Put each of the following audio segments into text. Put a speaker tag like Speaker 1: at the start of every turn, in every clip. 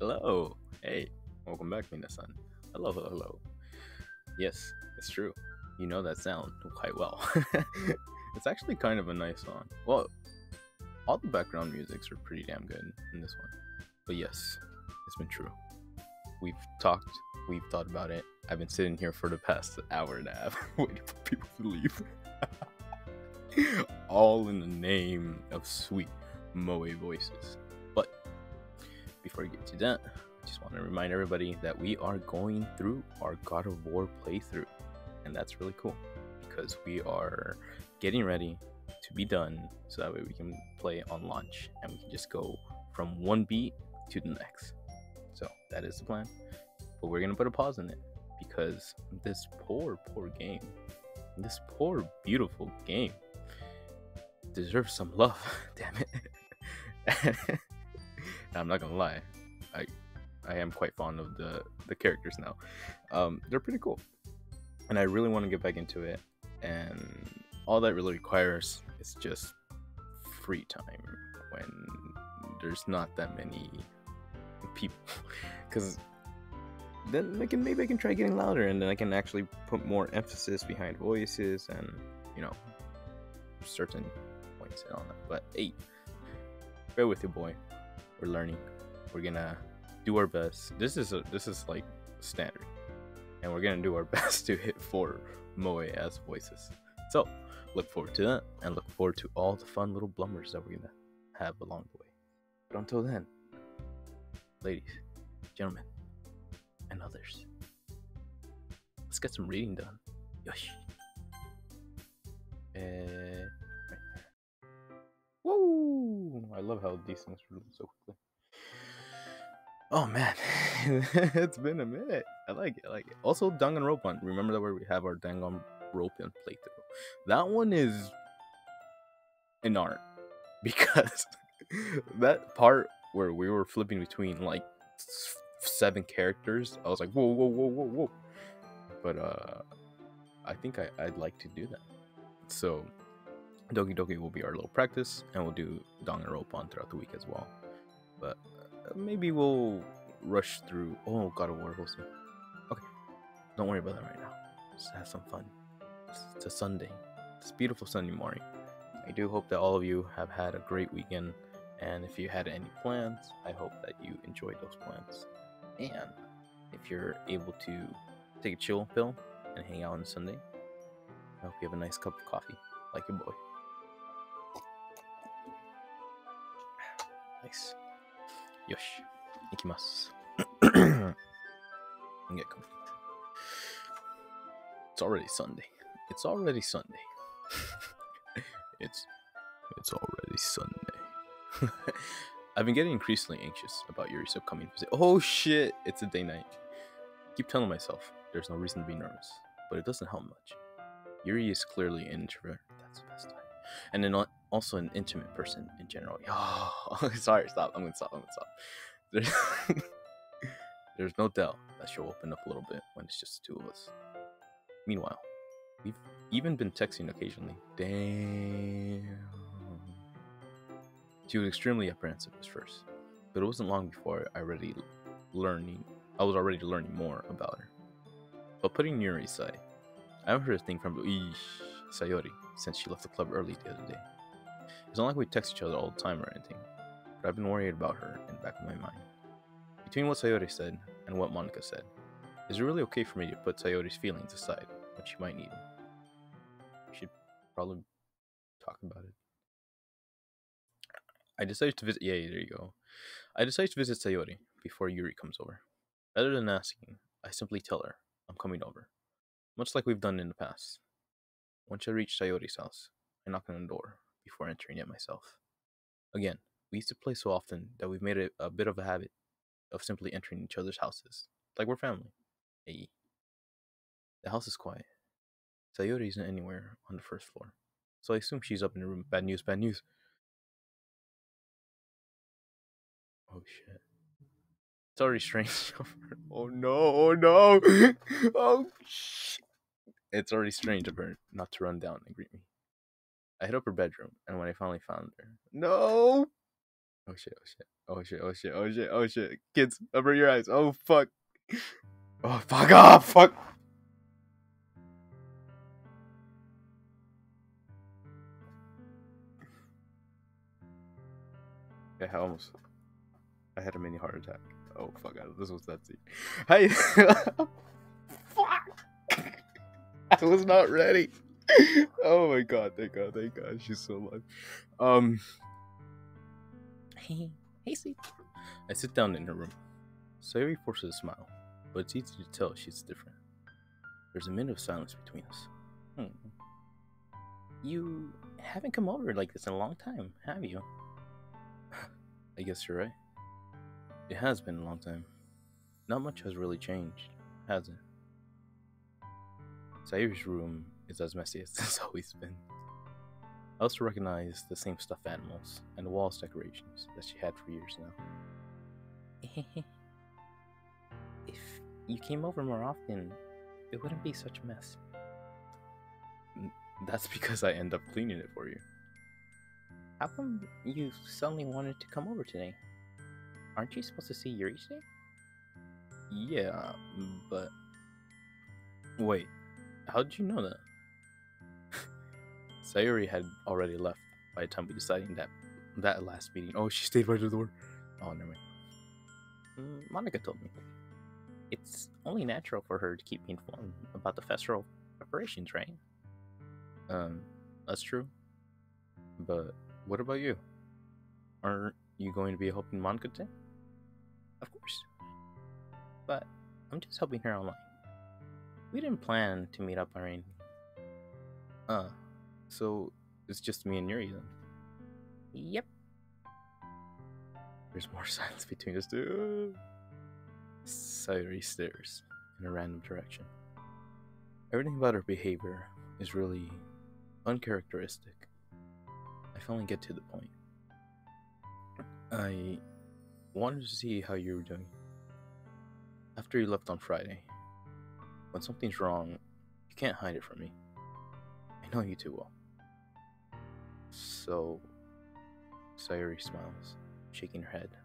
Speaker 1: Hello. Hey, welcome back, Minasan. Hello, hello, hello. Yes, it's true. You know that sound quite well. It's actually kind of a nice song. Well, all the background musics are pretty damn good in this one. But yes, it's been true. We've talked, we've thought about it. I've been sitting here for the past hour and a half waiting for people to leave. All in the name of sweet Moe voices. But before we get to that, I just want to remind everybody that we are going through our God of War playthrough. And that's really cool because we are getting ready to be done so that way we can play on launch and we can just go from one beat to the next. So that is the plan. But we're going to put a pause in it because this poor game, this poor beautiful game deserves some love. Damn it. I'm not gonna lie, I am quite fond of the characters now. They're pretty cool and I really want to get back into it, and all that really requires is just free time when there's not that many people, because then maybe I can try getting louder and then I can actually put more emphasis behind voices and certain points and all that. But hey, bear with you, boy. We're learning. We're gonna do our best. This is like standard, and we're gonna do our best to hit 4 Moe as voices. So look forward to that, and look forward to all the fun little blumbers that we're gonna have along the way. But until then, ladies, gentlemen, and others, let's get some reading done. Yosh. Right there. Woo! I love how these things move so quickly. Oh man, it's been a minute. I like it. Also, Danganronpa. Remember that where we have our Danganronpa playthrough. That one is an art because that part where we were flipping between like 7 characters, I was like, whoa. But I think I'd like to do that. So Doki Doki will be our little practice, and we'll do Danganronpa throughout the week as well. But maybe we'll rush through. Oh, God of War hosting. Okay, don't worry about that right now. Just have some fun. It's a Sunday. It's a beautiful Sunday morning. I do hope that all of you have had a great weekend, and if you had any plans, I hope that you enjoyed those plans. And if you're able to take a chill pill and hang out on Sunday, I hope you have a nice cup of coffee, like your boy. Nice. Yosh. Ikimasu. Get comfy. It's already Sunday. It's already Sunday. It's already Sunday. I've been getting increasingly anxious about Yuri's upcoming visit. Oh shit! It's a day night. I keep telling myself there's no reason to be nervous, but it doesn't help much. Yuri is clearly an introvert. That's the best time. And then also an intimate person in general. Oh, sorry, stop. I'm gonna stop. There's no doubt that she'll open up a little bit when it's just the 2 of us. Meanwhile, we've even been texting occasionally. Damn. She was extremely apprehensive at first, but it wasn't long before I was already learning more about her. But putting Yuri aside, I haven't heard a thing from Sayori since she left the club early the other day. It's not like we text each other all the time or anything, but I've been worried about her in the back of my mind. Between what Sayori said and what Monica said, is it really okay for me to put Sayori's feelings aside when she might need them? We should probably talk about it. I decided to visit. Yeah, there you go. I decided to visit Sayori before Yuri comes over. Rather than asking, I simply tell her I'm coming over, much like we've done in the past. Once I reach Sayori's house, I knock on the door before entering it myself. Again, we used to play so often that we've made it a bit of a habit of simply entering each other's houses, like we're family. Hey. The house is quiet. Sayori isn't anywhere on the first floor, so I assume she's up in the room. Bad news. Oh shit. It's already strange. Oh no. Oh shit. It's already strange of her not to run down and greet me. I hit up her bedroom, and when I finally found her, no! Oh shit, oh shit, oh shit, oh shit, oh shit, oh shit. Kids, over your eyes. Oh fuck. Oh fuck off, fuck. Okay, I had a mini heart attack. Oh fuck, this was that scene. Hi. Fuck. I was not ready. Oh my god, thank god, she's so alive. Hey, see. I sit down in her room. Sayuri forces a smile, but it's easy to tell she's different. There's a minute of silence between us. You haven't come over like this in a long time, have you? I guess you're right. It has been a long time. Not much has really changed, has it? Sayuri's room is as messy as it's always been. I also recognize the same stuffed animals and the walls decorations that she had for years now. If you came over more often, it wouldn't be such a mess. That's because I end up cleaning it for you. How come you suddenly wanted to come over today? Aren't you supposed to see Yuri today? Yeah, but... Wait, how did you know that? Sayuri had already left by the time we decided that last meeting. Oh, she stayed right at the door. Oh, never mind. Monica told me. It's only natural for her to keep me informed about the festival preparations, right? That's true. But what about you? Aren't you going to be helping Monica today? Of course. But I'm just helping her online. We didn't plan to meet up or anything. So it's just me and Yuri then? Yep. There's more silence between us two. Sayuri stares in a random direction. Everything about her behavior is really uncharacteristic. I finally get to the point. I wanted to see how you were doing. After you left on Friday, when something's wrong, you can't hide it from me. I know you too well. So, Sayuri smiles, shaking her head.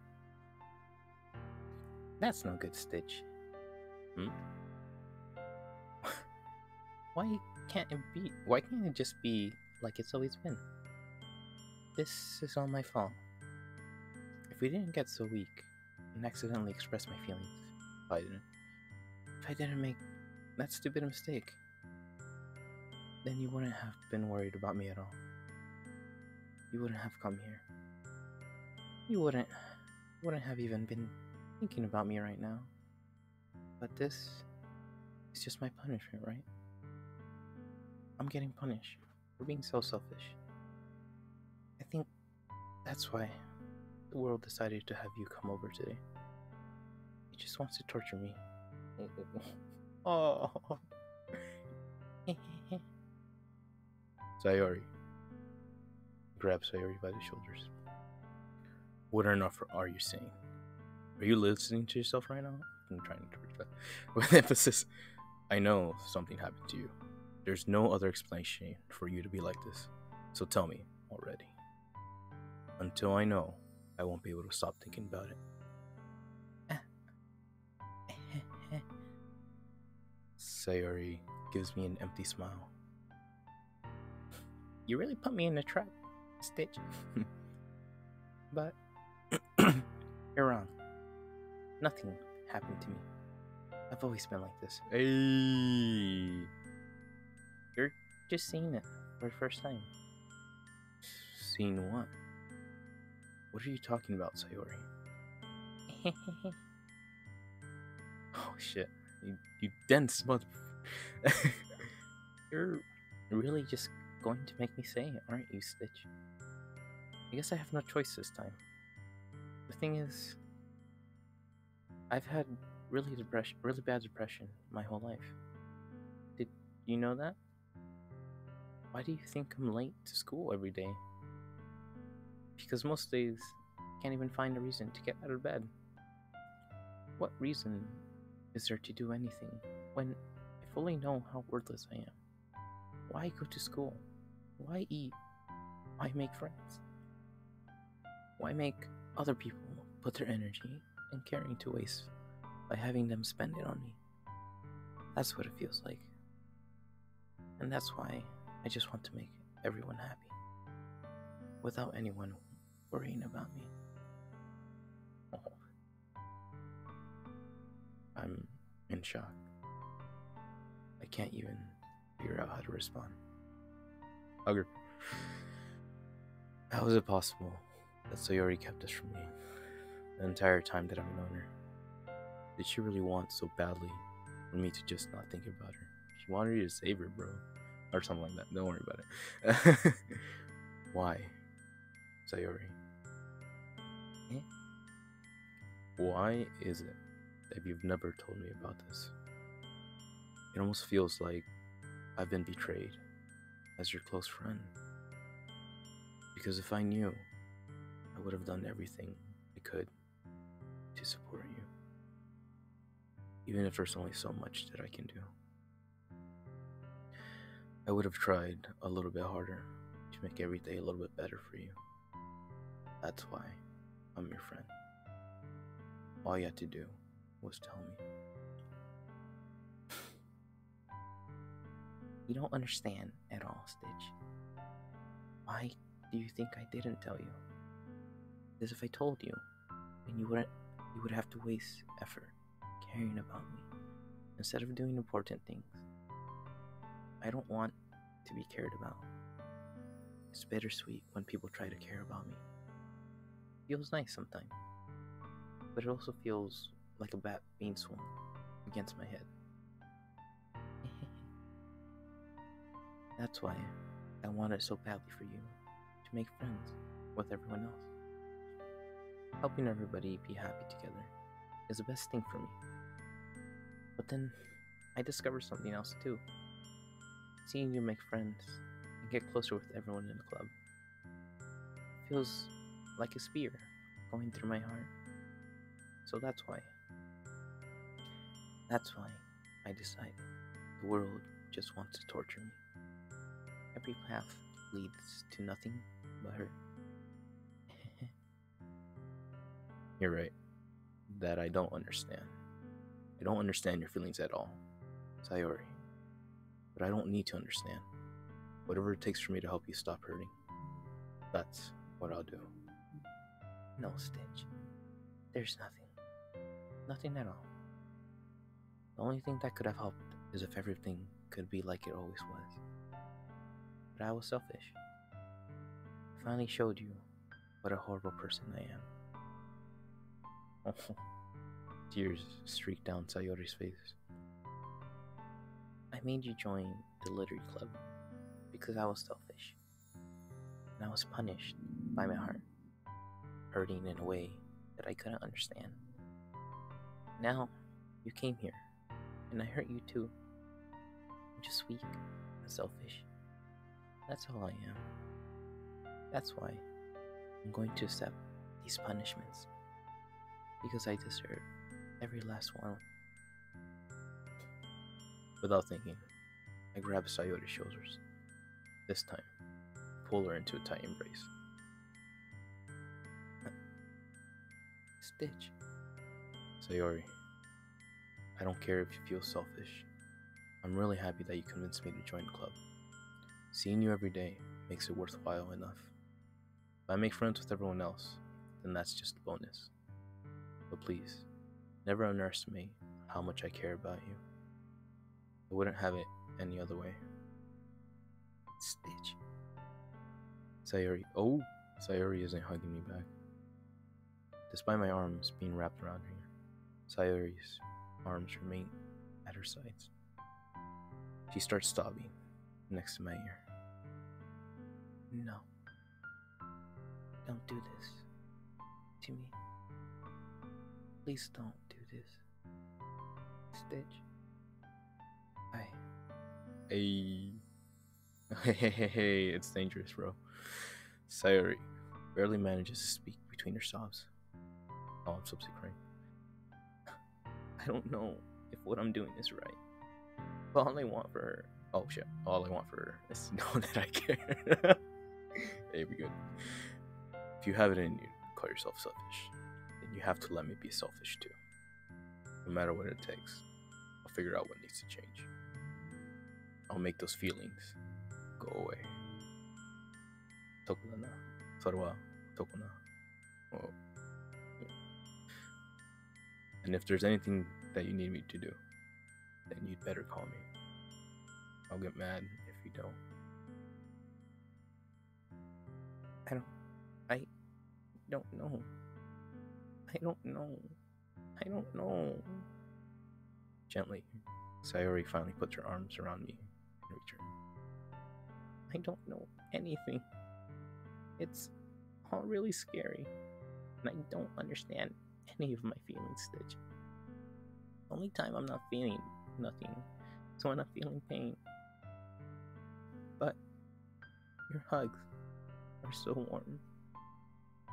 Speaker 1: That's no good, Stitch. Why can't it just be like it's always been? This is all my fault. If we didn't get so weak and accidentally express my feelings, if I didn't make that stupid mistake, then you wouldn't have been worried about me at all. You wouldn't have come here. You wouldn't have even been thinking about me right now. But this is just my punishment, right? I'm getting punished for being so selfish. I think that's why the world decided to have you come over today. It just wants to torture me. Oh. Sayuri. Grab Sayuri by the shoulders. What on earth are you saying? Are you listening to yourself right now? I'm trying to read that. With emphasis, I know something happened to you. There's no other explanation for you to be like this. So tell me already. Until I know, I won't be able to stop thinking about it. Sayuri gives me an empty smile. You really put me in a trap, Stitch. But you're wrong. Nothing happened to me. I've always been like this. Hey, you're just seeing it for the first time. Seeing what? What are you talking about, Sayuri? Oh shit. You dense mother... You're really just going to make me say it, aren't you, Stitch? I guess I have no choice this time. The thing is, I've had really bad depression my whole life. Did you know that? Why do you think I'm late to school every day? Because most days, I can't even find a reason to get out of bed. What reason is there to do anything when I fully know how worthless I am? Why go to school? Why eat? Why make friends? Why make other people put their energy and caring to waste by having them spend it on me. That's what it feels like. And that's why I just want to make everyone happy, without anyone worrying about me. Oh. I'm in shock. I can't even figure out how to respond. Hugger, how is it possible that Sayori kept this from me the entire time that I've known her? Did she really want so badly for me to just not think about her? She wanted you to save her, bro. Or something like that. Don't worry about it. Why, Sayori? Eh? Why is it that you've never told me about this? It almost feels like I've been betrayed as your close friend. Because if I knew, I would have done everything I could to support you. Even if there's only so much that I can do. I would have tried a little bit harder to make every day a little bit better for you. That's why I'm your friend. All you had to do was tell me. You don't understand at all, Stitch. Why do you think I didn't tell you? Because if I told you, then you would have to waste effort caring about me instead of doing important things. I don't want to be cared about. It's bittersweet when people try to care about me. It feels nice sometimes, but it also feels like a bat being swung against my head. That's why I wanted so badly for you to make friends with everyone else. Helping everybody be happy together is the best thing for me. But then I discovered something else too. Seeing you make friends and get closer with everyone in the club feels like a spear going through my heart. So that's why I decided the world just wants to torture me. Every path leads to nothing but hurt. You're right. That I don't understand. I don't understand your feelings at all, Sayori. But I don't need to understand. Whatever it takes for me to help you stop hurting, that's what I'll do. No, Stitch. There's nothing. Nothing at all. The only thing that could have helped is if everything could be like it always was. But I was selfish. I finally showed you what a horrible person I am. Tears streaked down Sayori's face. I made you join the literary club because I was selfish. And I was punished by my heart, hurting in a way that I couldn't understand. Now, you came here, and I hurt you too. I'm just weak and selfish. That's all I am. That's why I'm going to accept these punishments, because I deserve every last one. Without thinking, I grabbed Sayori's shoulders. This time, pull her into a tight embrace. Stitch. Sayori, I don't care if you feel selfish. I'm really happy that you convinced me to join the club. Seeing you every day makes it worthwhile enough. If I make friends with everyone else, then that's just a bonus. But please, never underestimate how much I care about you. I wouldn't have it any other way. Stitch. Sayori. Oh, Sayori isn't hugging me back. Despite my arms being wrapped around her, Sayori's arms remain at her sides. She starts sobbing next to my ear. No. Don't do this to me. Please don't do this. Stitch. Hey, it's dangerous, bro. Sayori barely manages to speak between her sobs. Oh, I'm so crying. I don't know if what I'm doing is right. But all I want for her... Oh, shit. All I want for her is to know that I care. Hey, we good. If you have it in you, call yourself selfish, then you have to let me be selfish too. No matter what it takes, I'll figure out what needs to change. I'll make those feelings go away. Toku da na. Sore wa toku na. Oh. And if there's anything that you need me to do, then you'd better call me. I'll get mad if you don't. I don't know. I don't know. Gently, Sayori finally puts her arms around me in return. I don't know anything. It's all really scary, and I don't understand any of my feelings, Stitch. The only time I'm not feeling nothing is when I'm feeling pain. But your hugs are so warm,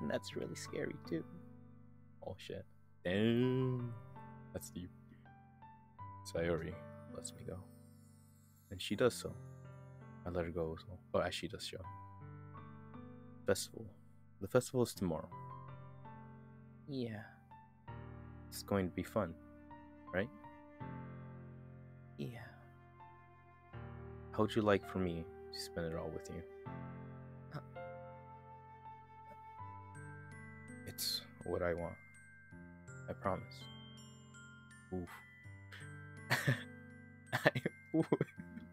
Speaker 1: and that's really scary too. Oh shit. Damn. That's deep. Sayori lets me go. And she does so. I let her go as well. Oh, as she does so. Festival. The festival is tomorrow. Yeah. It's going to be fun, right? Yeah. How would you like for me to spend it all with you? It's what I want. I promise. Oof.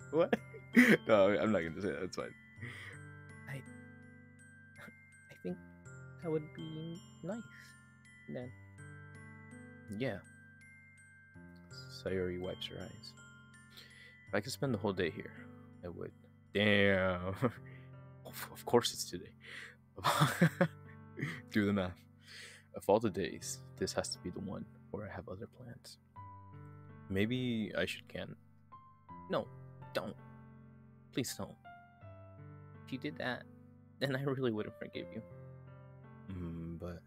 Speaker 1: What? No, I'm not gonna say that. It's fine. I think that would be nice. Then. Yeah. Sayori wipes her eyes. If I could spend the whole day here, I would. Damn. Of course it's today. Do the math. Of all the days, this has to be the one where I have other plans. Maybe I should can. No, don't. Please don't. If you did that, then I really wouldn't forgive you. But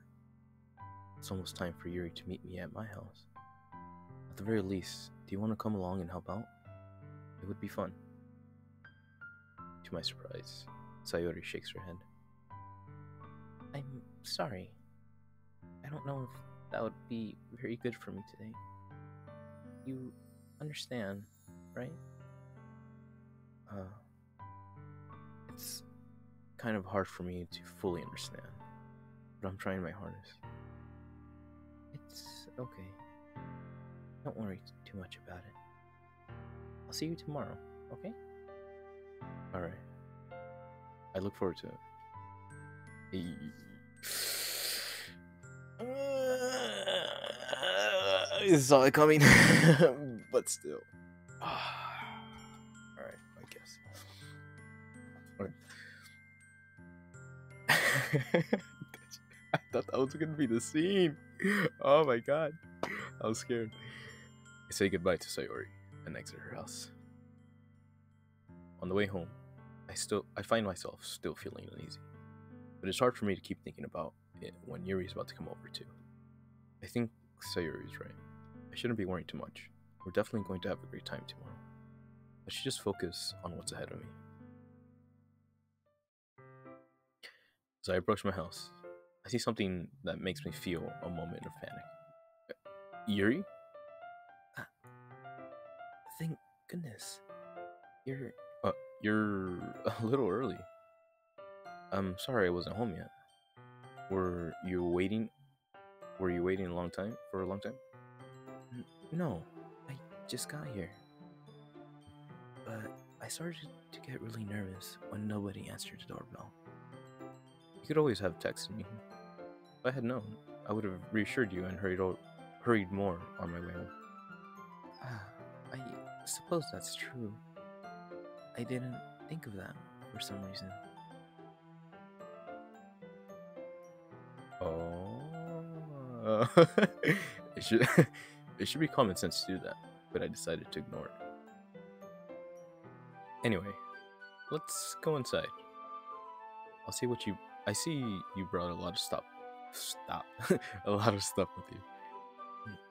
Speaker 1: it's almost time for Yuri to meet me at my house. At the very least, do you want to come along and help out? It would be fun. To my surprise, Sayori shakes her head. I'm sorry. I don't know if that would be very good for me today. You understand, right? It's kind of hard for me to fully understand, but I'm trying my hardest. It's okay. Don't worry too much about it. I'll see you tomorrow, okay? Alright. I look forward to it. This saw it coming, but still. Alright, I guess. I thought that was gonna be the scene. Oh my god. I was scared. I say goodbye to Sayori and exit her house. On the way home, I find myself still feeling uneasy. But it's hard for me to keep thinking about it when Yuri's about to come over too. I think Sayori's right. I shouldn't be worrying too much. We're definitely going to have a great time tomorrow. I should just focus on what's ahead of me. As I approach my house, I see something that makes me feel a moment of panic. Yuri? Thank goodness. You're a little early. I'm sorry I wasn't home yet. Were you waiting a long time? No, I just got here. But I started to get really nervous when nobody answered the doorbell. You could always have texted me. If I had known, I would have reassured you and hurried more on my way home. I suppose that's true. I didn't think of that for some reason. Oh, it should be common sense to do that, but I decided to ignore it. Anyway, let's go inside. I see you brought a lot of stuff. A lot of stuff with you.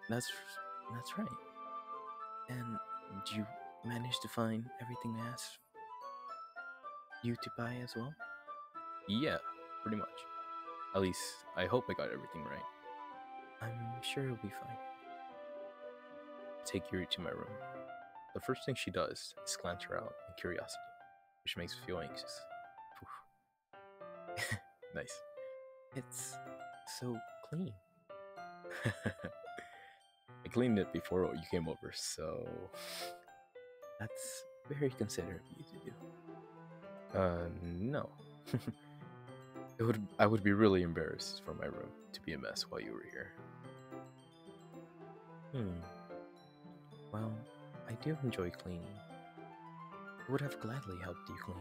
Speaker 1: That's right. And did you manage to find everything I asked you to buy as well? Yeah, pretty much. At least, I hope I got everything right. I'm sure it'll be fine. I take Yuri to my room. The first thing she does is glance around in curiosity, which makes me feel anxious. Nice. It's so clean. I cleaned it before you came over, so that's very considerate of you to do. No. I would be really embarrassed for my room to be a mess while you were here. Well, I do enjoy cleaning. I would have gladly helped you clean.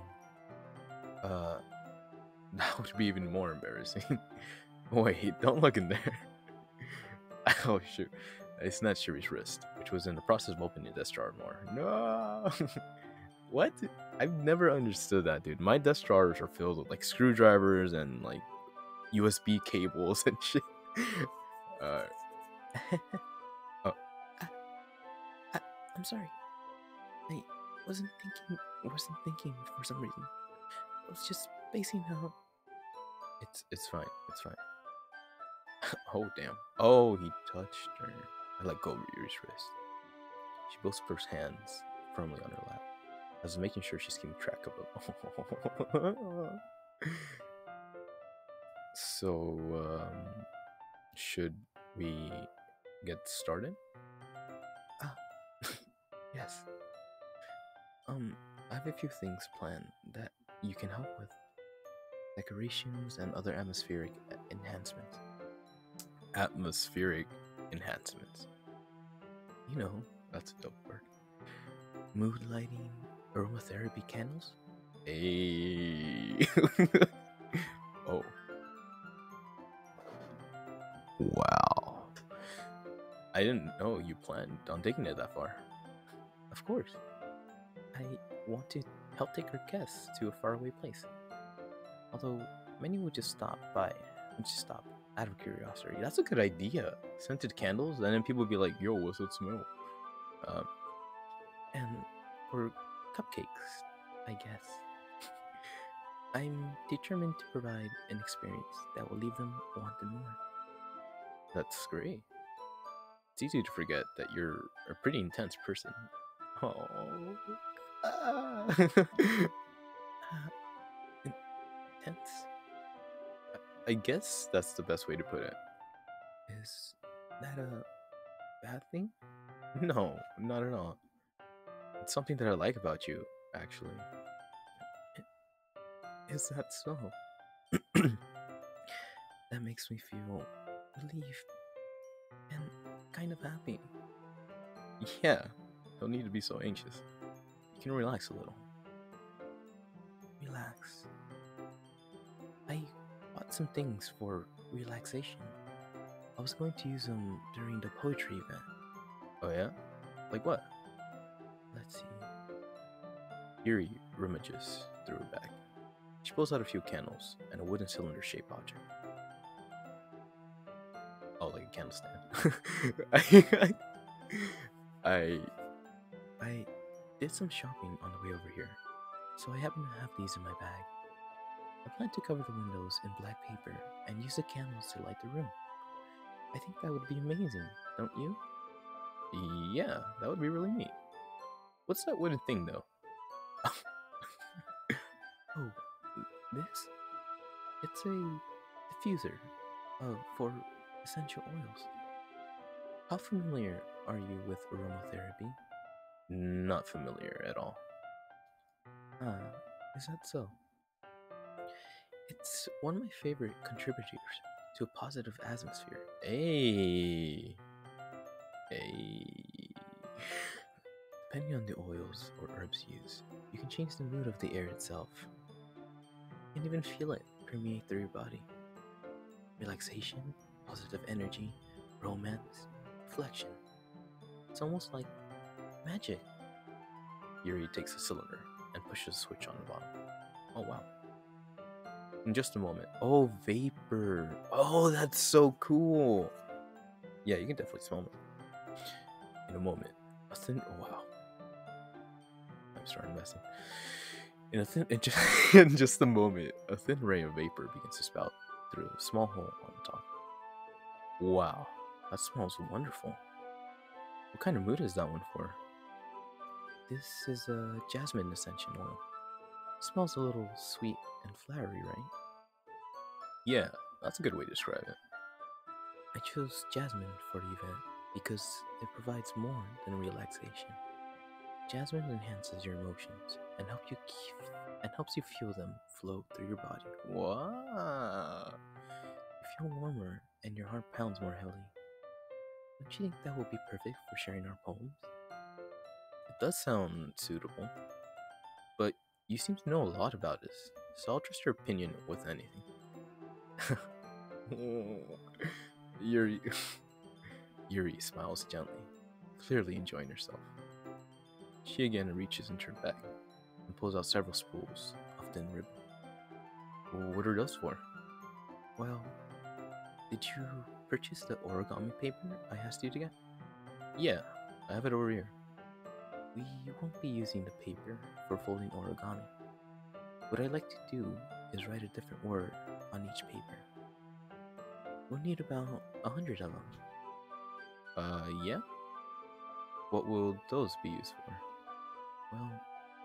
Speaker 1: That would be even more embarrassing. Wait, don't look in there. Oh shoot. I snatched Yuri's wrist, which was in the process of opening the desk drawer more. No! What? I've never understood that, dude. My desk drawers are filled with like screwdrivers and like USB cables and shit. Oh. I'm sorry. I wasn't thinking for some reason. I was just spacing out. It's fine. It's fine. Oh damn. Oh, he touched her. I let go of Yuri's wrist. She both put her hands firmly on her lap. I was making sure she's keeping track of it. So, should we get started? Yes. I have a few things planned that you can help with. Decorations and other atmospheric enhancements. Atmospheric enhancements. You know, that's a dope word. Mood lighting, aromatherapy candles. Hey. Oh. Wow. I didn't know you planned on taking it that far. Of course. I want to help take our guests to a faraway place. Although many would just stop out of curiosity. That's a good idea. Scented candles, and then people would be like, "Yo, what's that smell?" And for cupcakes, I guess. I'm determined to provide an experience that will leave them wanting more. That's great. It's easy to forget that you're a pretty intense person. Oh. Intense? I guess that's the best way to put it. Is that a bad thing? No, not at all. It's something that I like about you, actually. Is that so? That makes me feel relieved and kind of happy. Yeah, don't need to be so anxious. You can relax a little. Relax. I bought some things for relaxation. I was going to use them during the poetry event. Oh yeah? Like what? Let's see. Yuri rummages through her bag. She pulls out a few candles and a wooden cylinder-shaped object. Oh, like a candle stand. I did some shopping on the way over here, so I happen to have these in my bag. I plan to cover the windows in black paper and use the candles to light the room. I think that would be amazing, don't you? Yeah, that would be really neat. What's that wooden thing, though? Oh, this? It's a diffuser for essential oils. How familiar are you with aromatherapy? Not familiar at all. Is that so? It's one of my favorite contributors to a positive atmosphere. Hey. Depending on the oils or herbs used, you can change the mood of the air itself. You can even feel it permeate through your body. Relaxation, positive energy, romance, reflection. It's almost like magic. Yuri takes a cylinder and pushes a switch on the bottom. Oh wow. In just a moment. Oh, vapor. Oh, that's so cool. Yeah, you can definitely smell it. In a moment, a thin. Oh wow. I'm starting messing. In just a moment, a thin ray of vapor begins to spout, through a small hole on the top. Wow, that smells wonderful. What kind of mood is that one for? This is a jasmine ascension oil. Smells a little sweet and flowery, right? Yeah, that's a good way to describe it. I chose jasmine for the event because it provides more than relaxation. Jasmine enhances your emotions and helps you feel them flow through your body. Wow! You feel warmer and your heart pounds more heavily. Don't you think that would be perfect for sharing our poems? It does sound suitable, but you seem to know a lot about this, so I'll trust your opinion with anything. Yuri, Yuri smiles gently, clearly enjoying herself. She again reaches into her bag and pulls out several spools of thin ribbon. What are those for? Well, did you purchase the origami paper I asked you to get? Yeah, I have it over here. We won't be using the paper for folding origami. What I'd like to do is write a different word on each paper. We'll need about 100 of them. Yeah? What will those be used for? Well,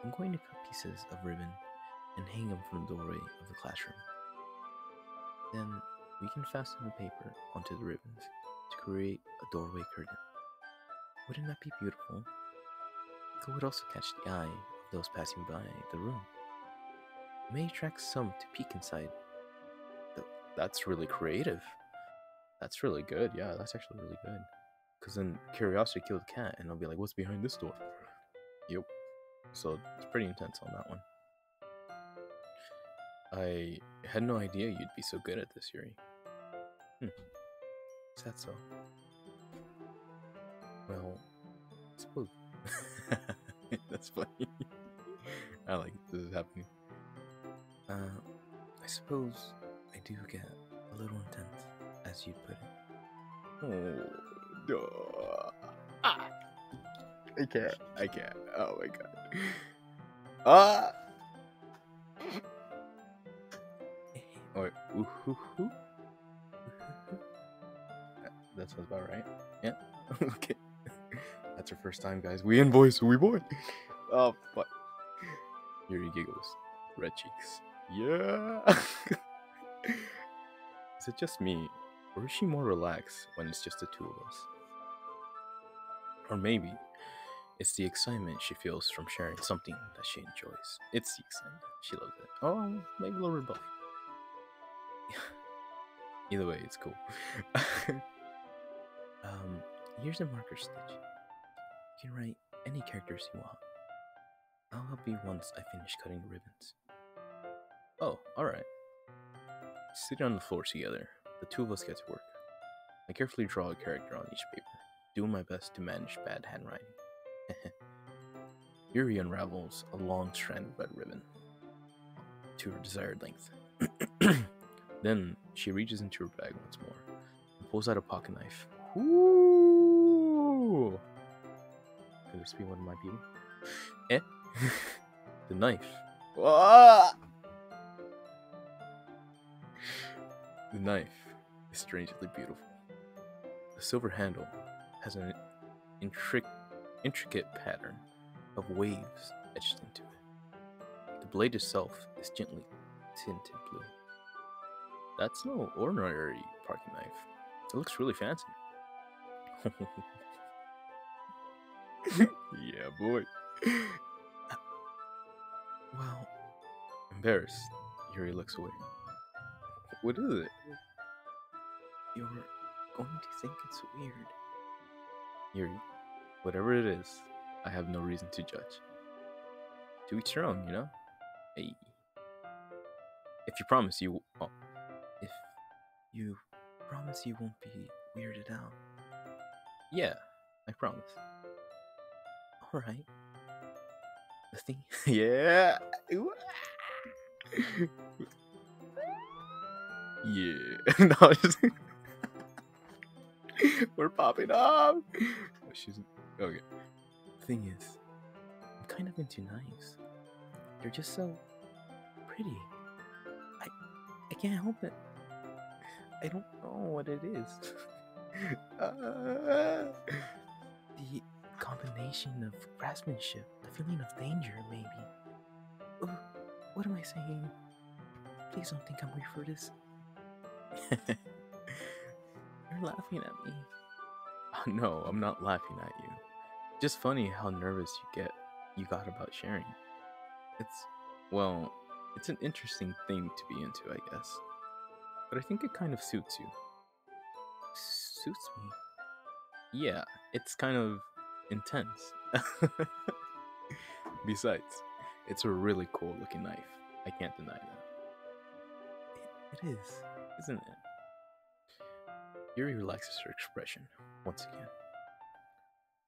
Speaker 1: I'm going to cut pieces of ribbon and hang them from the doorway of the classroom. Then we can fasten the paper onto the ribbons to create a doorway curtain. Wouldn't that be beautiful? It would also catch the eye of those passing by the room. It may attract some to peek inside. That's really creative. That's really good. Yeah, that's actually really good. Because then curiosity killed the cat, and I'll be like, what's behind this door? Yep. So it's pretty intense on that one. I had no idea you'd be so good at this, Yuri. Is that so? Well, I suppose. That's funny. I like this is happening. I suppose I do get a little intense, as you'd put it. Oh, no. Ah! I can't. Oh my god. Ah! Oh, wait. Ooh. That sounds about right. Yeah. Okay. That's our first time, guys. We invoice. We boy. Oh, fuck. Yuri giggles. Red cheeks. Yeah. Is it just me, or is she more relaxed when it's just the two of us? Or maybe it's the excitement she feels from sharing something that she enjoys. It's the excitement. She loves it. Oh, maybe a little bit both. Either way, it's cool. Here's a marker stitch. You can write any characters you want. I'll help you once I finish cutting the ribbons. Oh, alright. Sitting on the floor together, the two of us get to work. I carefully draw a character on each paper, doing my best to manage bad handwriting. Yuri unravels a long strand of red ribbon to her desired length. Then she reaches into her bag once more and pulls out a pocket knife. Ooh! Could this be one of my people? The knife. Ah! The knife is strangely beautiful. The silver handle has an intricate pattern of waves etched into it. The blade itself is gently tinted blue. That's no ordinary pocket knife. It looks really fancy. Yeah, boy. Well, embarrassed, Yuri looks away. What is it? You're going to think it's weird. Yuri, whatever it is, I have no reason to judge. To each their own, you know? Hey. If you promise you... Oh. If you promise you won't be weirded out. Yeah, I promise. Alright. The thing... Yeah! Yeah. No, just... We're popping off! She's... Okay. The thing is, I'm kind of into knives. They're just so... pretty. I can't help it. I don't know what it is. The combination of craftsmanship, the feeling of danger, maybe. Oh, what am I saying? Please don't think I'm weird for this. You're laughing at me. Oh, no, I'm not laughing at you. Just funny how nervous you got about sharing. It's, well, it's an interesting thing to be into, I guess. But I think it kind of suits you. Suits me? Yeah, it's kind of intense. Besides, it's a really cool looking knife. I can't deny that. It is, isn't it? Yuri relaxes her expression once again.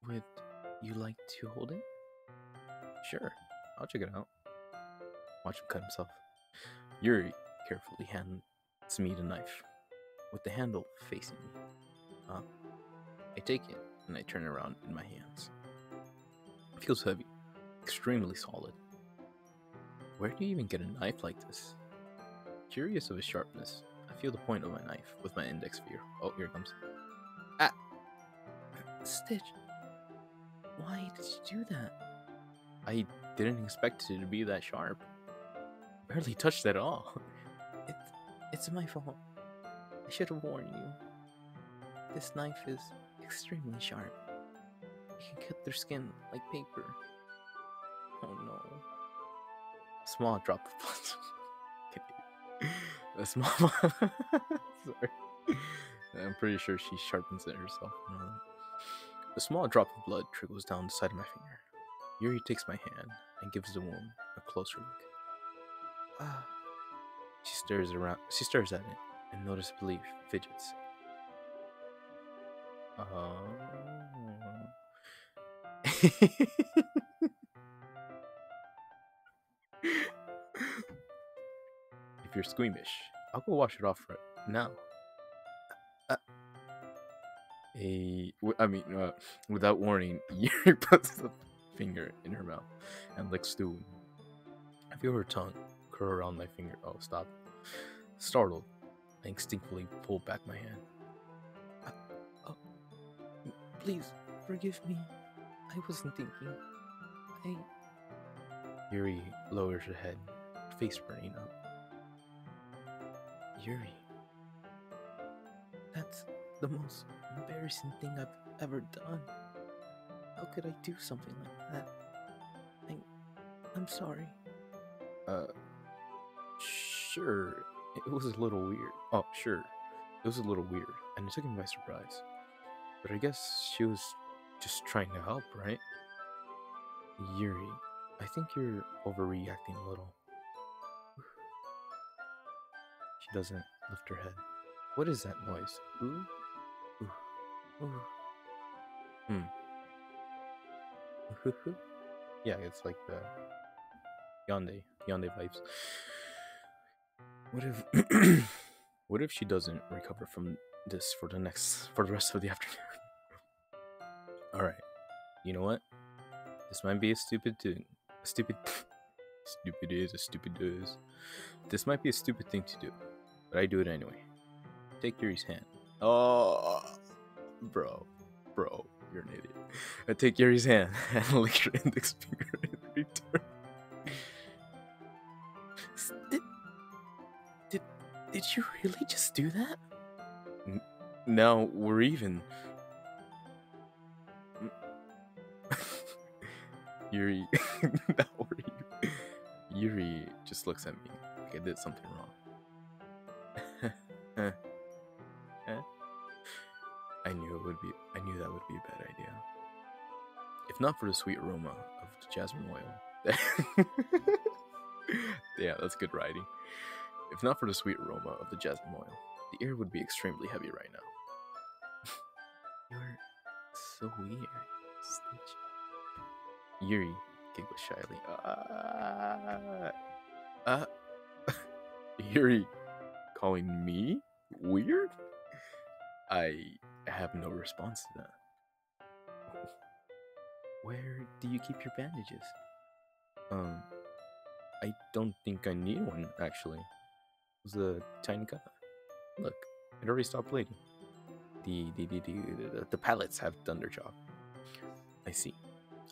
Speaker 1: Would you like to hold it? Sure, I'll check it out. Watch him cut himself. Yuri carefully hands me the knife, with the handle facing me. I take it and I turn it around in my hands. It feels heavy, extremely solid. Where do you even get a knife like this? Curious of its sharpness, I feel the point of my knife with my index finger. Oh, here it comes. Ah! Stitch! Why did you do that? I didn't expect it to be that sharp. Barely touched at all. It's my fault. I should have warned you. This knife is extremely sharp. It can cut through skin like paper. Oh no. A small drop of blood. A small... Sorry. I'm pretty sure she sharpens it herself. A small drop of blood trickles down the side of my finger. Yuri takes my hand and gives the wound a closer look. Ah. She stares at it and noticeably fidgets. If you're squeamish, I'll go wash it off right now. Without warning, Yuri puts the finger in her mouth and licks the wound. I feel her tongue curl around my finger. Oh, stop. Startled, I instinctively pull back my hand. Please, forgive me. I wasn't thinking. Yuri lowers her head, face burning up. Yuri, that's the most embarrassing thing I've ever done. How could I do something like that? I'm sorry. Sure. It was a little weird. Oh, sure. It was a little weird, and it took me by surprise. But I guess she was just trying to help, right? Yuri, I think you're overreacting a little. She doesn't lift her head. What is that noise? Ooh? Ooh. Ooh. Yeah, it's like the Yonde vibes. What if she doesn't recover from this for the rest of the afternoon? Alright, you know what? This might be a stupid thing. This might be a stupid thing to do, but I do it anyway. Take Yuri's hand. Oh, bro, you're an idiot. I take Yuri's hand and lick her index finger in return. Did you really just do that? Now we're even. Yuri, now we're even. Yuri just looks at me like I did something wrong. I knew that would be a bad idea. If not for the sweet aroma of the jasmine oil. Yeah, that's good writing. If not for the sweet aroma of the jasmine oil, the air would be extremely heavy right now. You're so weird, Stitch. Yuri giggles shyly. Yuri calling me weird? I have no response to that. Where do you keep your bandages? I don't think I need one, actually. It was a tiny guy. Look, It already stopped bleeding. The pallets have done their job. I see.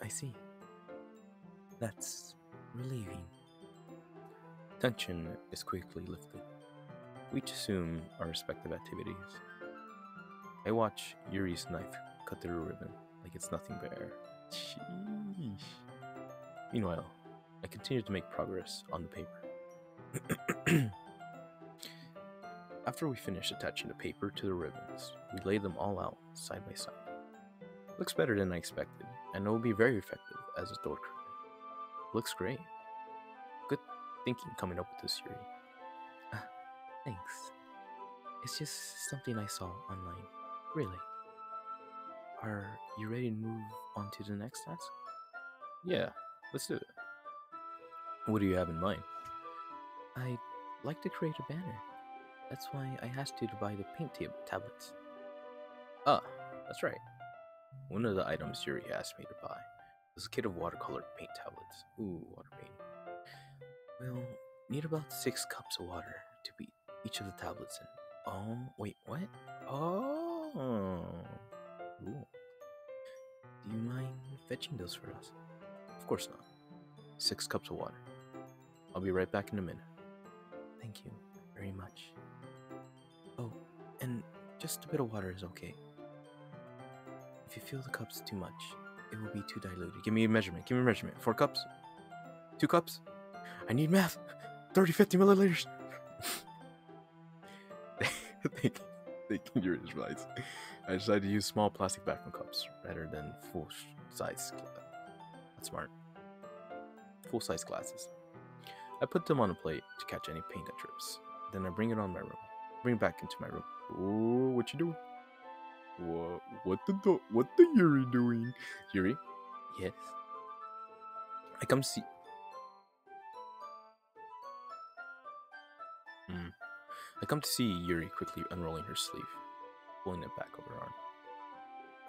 Speaker 1: I see. That's relieving. Tension is quickly lifted. We each assume our respective activities. I watch Yuri's knife cut through a ribbon like it's nothing but air. Sheesh. Meanwhile, I continue to make progress on the paper. After we finish attaching the paper to the ribbons, we lay them all out side by side. Looks better than I expected, and it will be very effective as a door curtain. Looks great. Good thinking coming up with this, Yuri. Thanks. It's just something I saw online. Really. Are you ready to move on to the next task? Yeah, let's do it. What do you have in mind? I'd like to create a banner. That's why I asked you to buy the paint tablets. Ah, that's right. One of the items Yuri asked me to buy was a kit of watercolor paint tablets. Ooh, water painting. We'll need about 6 cups of water to beat each of the tablets in. Oh, wait, what? Oh. Cool. Do you mind fetching those for us? Of course not. 6 cups of water. I'll be right back in a minute. Thank you very much. Oh, and just a bit of water is okay. If you feel the cups too much, it will be too diluted. Give me a measurement. 4 cups? 2 cups? I need math. 50 milliliters. Thank you, advice. I decided to use small plastic bathroom cups rather than full-size. That's smart. Full-size glasses. I put them on a plate to catch any paint that drips. Then I bring it on my room. Bring it back into my room. Oh, what you doing? What the Yuri doing? Yuri? Yes. I come see. I come to see Yuri quickly unrolling her sleeve, pulling it back over her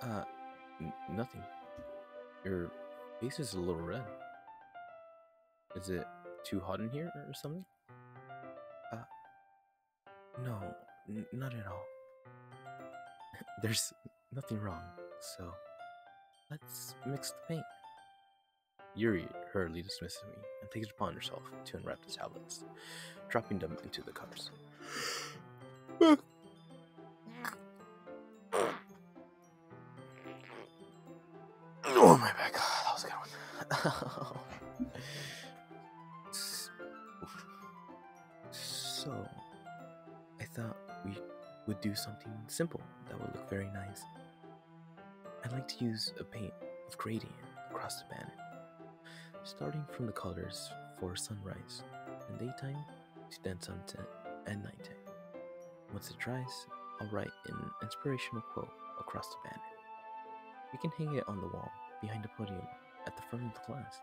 Speaker 1: arm. Nothing. Your face is a little red. Is it too hot in here or something? No, not at all. There's nothing wrong, so let's mix the paint. Yuri hurriedly dismisses me and takes it upon herself to unwrap the tablets, dropping them into the cups. Oh, my back. That was a good one. So, I thought we would do something simple that would look very nice. I'd like to use a paint of gradient across the banner, starting from the colors for sunrise and daytime to then sunset and nighttime. Once it dries, I'll write an inspirational quote across the banner. We can hang it on the wall behind the podium at the front of the class.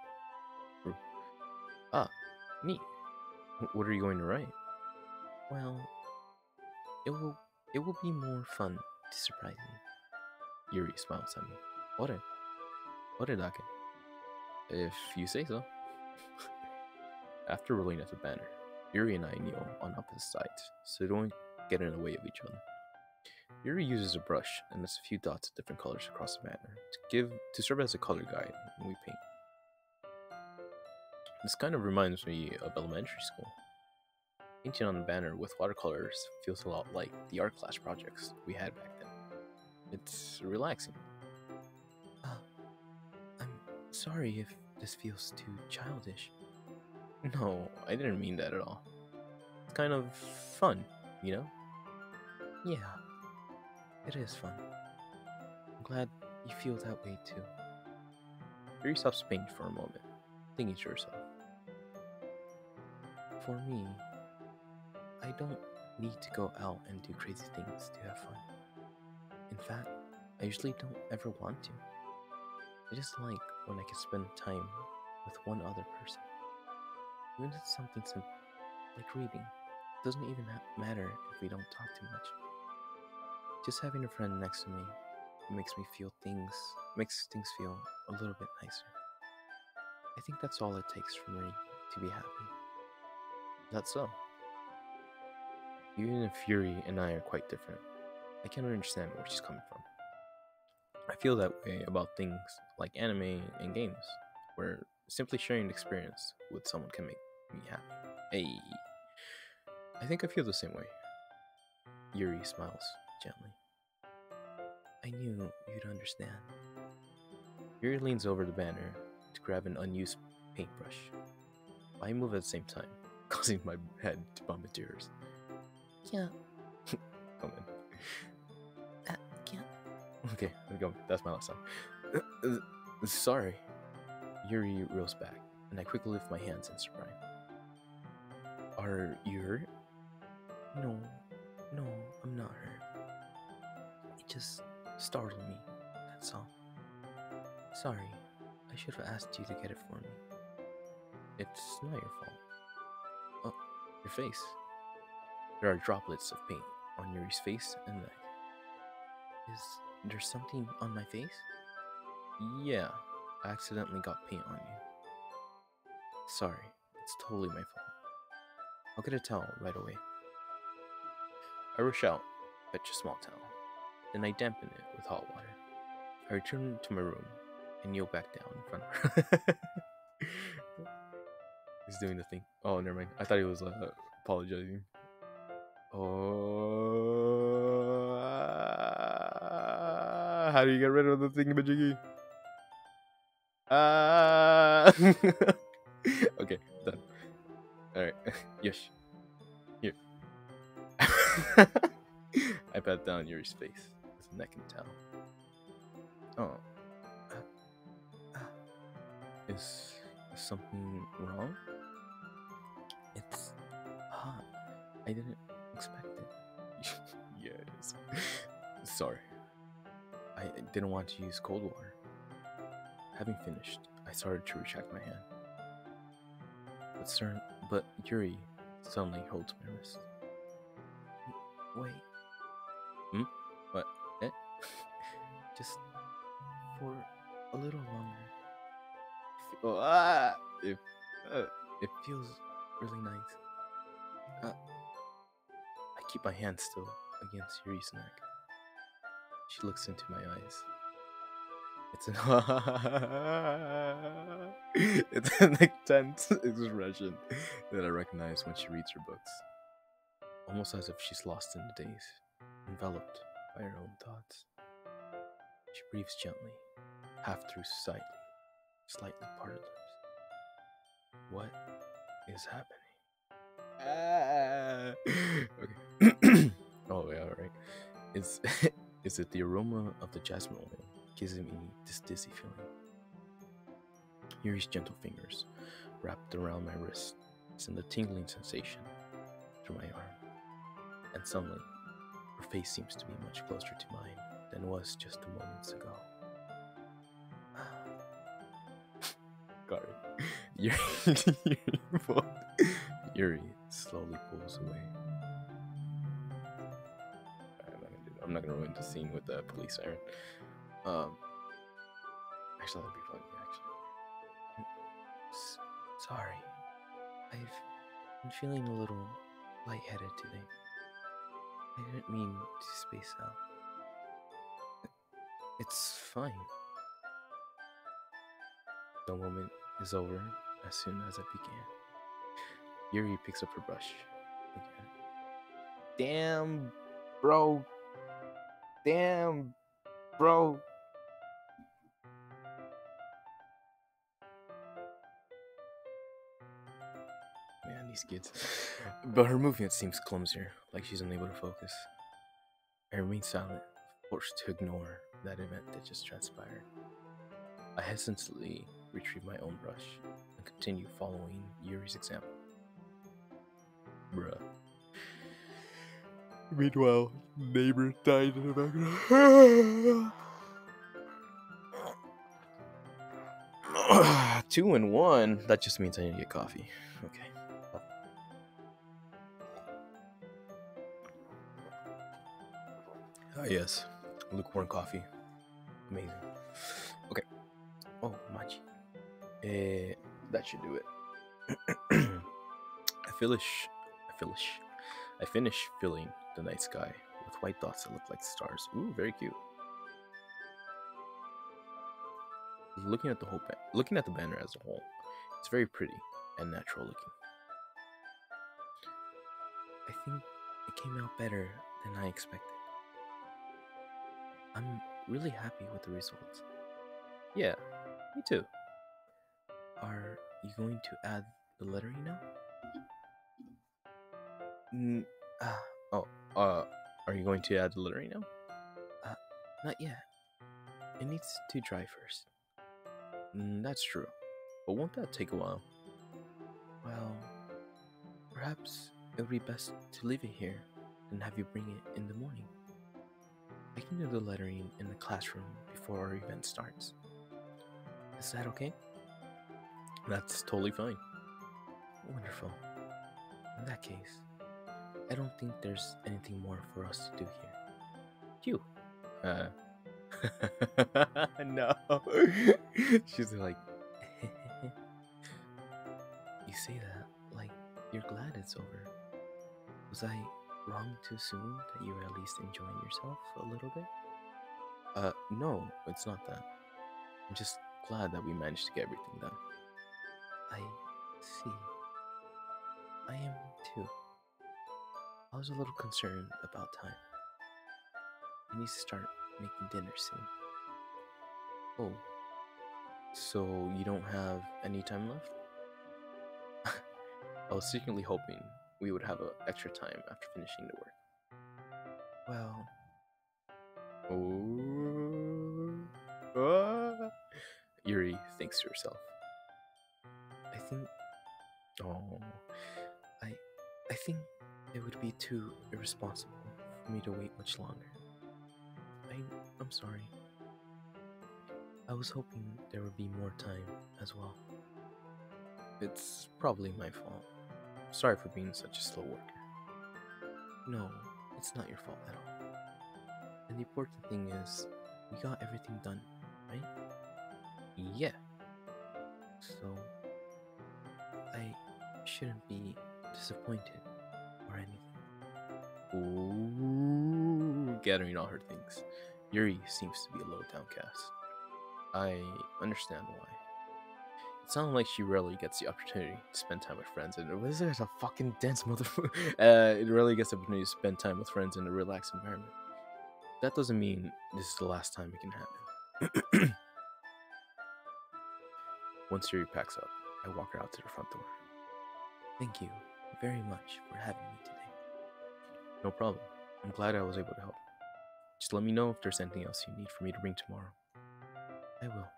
Speaker 1: Ah, neat. What are you going to write? Well, it will be more fun to surprise you. Yuri smiles at me. What did I get? If you say so. After rolling at the banner, Yuri and I kneel on opposite sides, so we don't get in the way of each other. Yuri uses a brush and there's a few dots of different colors across the banner to serve as a color guide when we paint. This kind of reminds me of elementary school. Painting on the banner with watercolors feels a lot like the art class projects we had back then. It's relaxing. I'm sorry if this feels too childish. No, I didn't mean that at all. It's kind of fun, you know? Yeah, it is fun. I'm glad you feel that way too. Yuri stops painting for a moment, thinking to herself. For me, I don't need to go out and do crazy things to have fun. In fact, I usually don't ever want to. I just like when I can spend time with one other person. Even if it's something simple, like reading. It doesn't even matter if we don't talk too much. Just having a friend next to me makes things feel a little bit nicer. I think that's all it takes for me to be happy. That's so. Even if Yuri and I are quite different, I can understand where she's coming from. I feel that way about things like anime and games, where simply sharing an experience with someone can make me happy. Hey, I think I feel the same way. Yuri smiles gently. I knew you'd understand. Yuri leans over the banner to grab an unused paintbrush. I move at the same time, causing my head to bump into hers. Can't. Come in. Can't. Okay, go. That's my last time. Sorry. Yuri reels back, and I quickly lift my hands in surprise. Are you hurt? No, I'm not hurt. It just startled me, that's all. Sorry, I should have asked you to get it for me. It's not your fault. Oh, your face. There are droplets of paint on Yuri's face and neck. Is there something on my face? Yeah, I accidentally got paint on you. Sorry, it's totally my fault. I'll get a towel right away. I rush out, fetch a small towel, then I dampen it with hot water. I return to my room and kneel back down in front of her. He's doing the thing. Oh, never mind. I thought he was apologizing. Oh, how do you get rid of the thingamajiggy? Okay, done. Alright, yes. Here. I pat down Yuri's face with a neck and towel. Oh. Is something wrong? It's hot. I didn't expect it. Yes. Sorry. I didn't want to use cold water. Having finished, I started to retract my hand. But Yuri suddenly holds my wrist. Wait. What? Eh? Just for a little longer. It feels really nice. I keep my hand still against Yuri's neck. She looks into my eyes. It's an intense expression that I recognize when she reads her books. Almost as if she's lost in the days, enveloped by her own thoughts. She breathes gently, half through slightly parted lips. What is happening? Okay. Oh yeah, alright. Is it the aroma of the jasmine oil giving me this dizzy feeling? Yuri's gentle fingers wrapped around my wrist send a tingling sensation through my arm. And suddenly, her face seems to be much closer to mine than it was just moments ago. Got it. Yuri slowly pulls away. I'm not gonna ruin the scene with the police siren. Actually, that'd be funny. Sorry, I've been feeling a little lightheaded today. I didn't mean to space out. It's fine. The moment is over as soon as I began. Yuri picks up her brush again. Damn, bro. Man, these kids. But her movement seems clumsier, like she's unable to focus. I remain silent, forced to ignore that event that just transpired. I hesitantly retrieve my own brush and continue following Yuri's example. Bruh. Meanwhile, neighbor died in the background. 2 and 1. That just means I need to get coffee. Okay. Yes, lukewarm coffee. Amazing. Okay. Oh, machi. That should do it. I feel I finish filling the night sky with white dots that look like stars. Ooh, very cute. Looking at the banner as a whole, it's very pretty and natural looking. I think it came out better than I expected. I'm really happy with the results. Yeah, me too. Are you going to add the lettering now? Mm, ah, oh, are you going to add the lettering now? Uh, Not yet. It needs to dry first. That's true. But won't that take a while? Well, perhaps it would be best to leave it here and have you bring it in the morning. I can do the lettering in the classroom before our event starts. Is that okay? That's totally fine. Wonderful. In that case, I don't think there's anything more for us to do here. You. No. She's like, you say that like you're glad it's over. Was I wrong to assume that you were at least enjoying yourself a little bit? No, it's not that. I'm just glad that we managed to get everything done. I see. I am too. I was a little concerned about time. I need to start making dinner soon. Oh, so you don't have any time left? I was secretly hoping we would have extra time after finishing the work. Well, Yuri thinks to herself. I think, oh, I, I think it would be too irresponsible for me to wait much longer. I'm sorry. I was hoping there would be more time as well. It's probably my fault. Sorry for being such a slow worker. No, it's not your fault at all. And the important thing is, we got everything done, right? Yeah. So, I shouldn't be disappointed or anything. Ooh, gathering all her things. Yuri seems to be a little downcast. I understand why. It sounds like she rarely gets the opportunity to spend time with friends, and this is a fucking dense motherfucker. It rarely gets the opportunity to spend time with friends in a relaxed environment. That doesn't mean this is the last time it can happen. Once Yuri packs up, I walk her out to the front door. Thank you very much for having me today. No problem. I'm glad I was able to help. Just let me know if there's anything else you need for me to bring tomorrow. I will.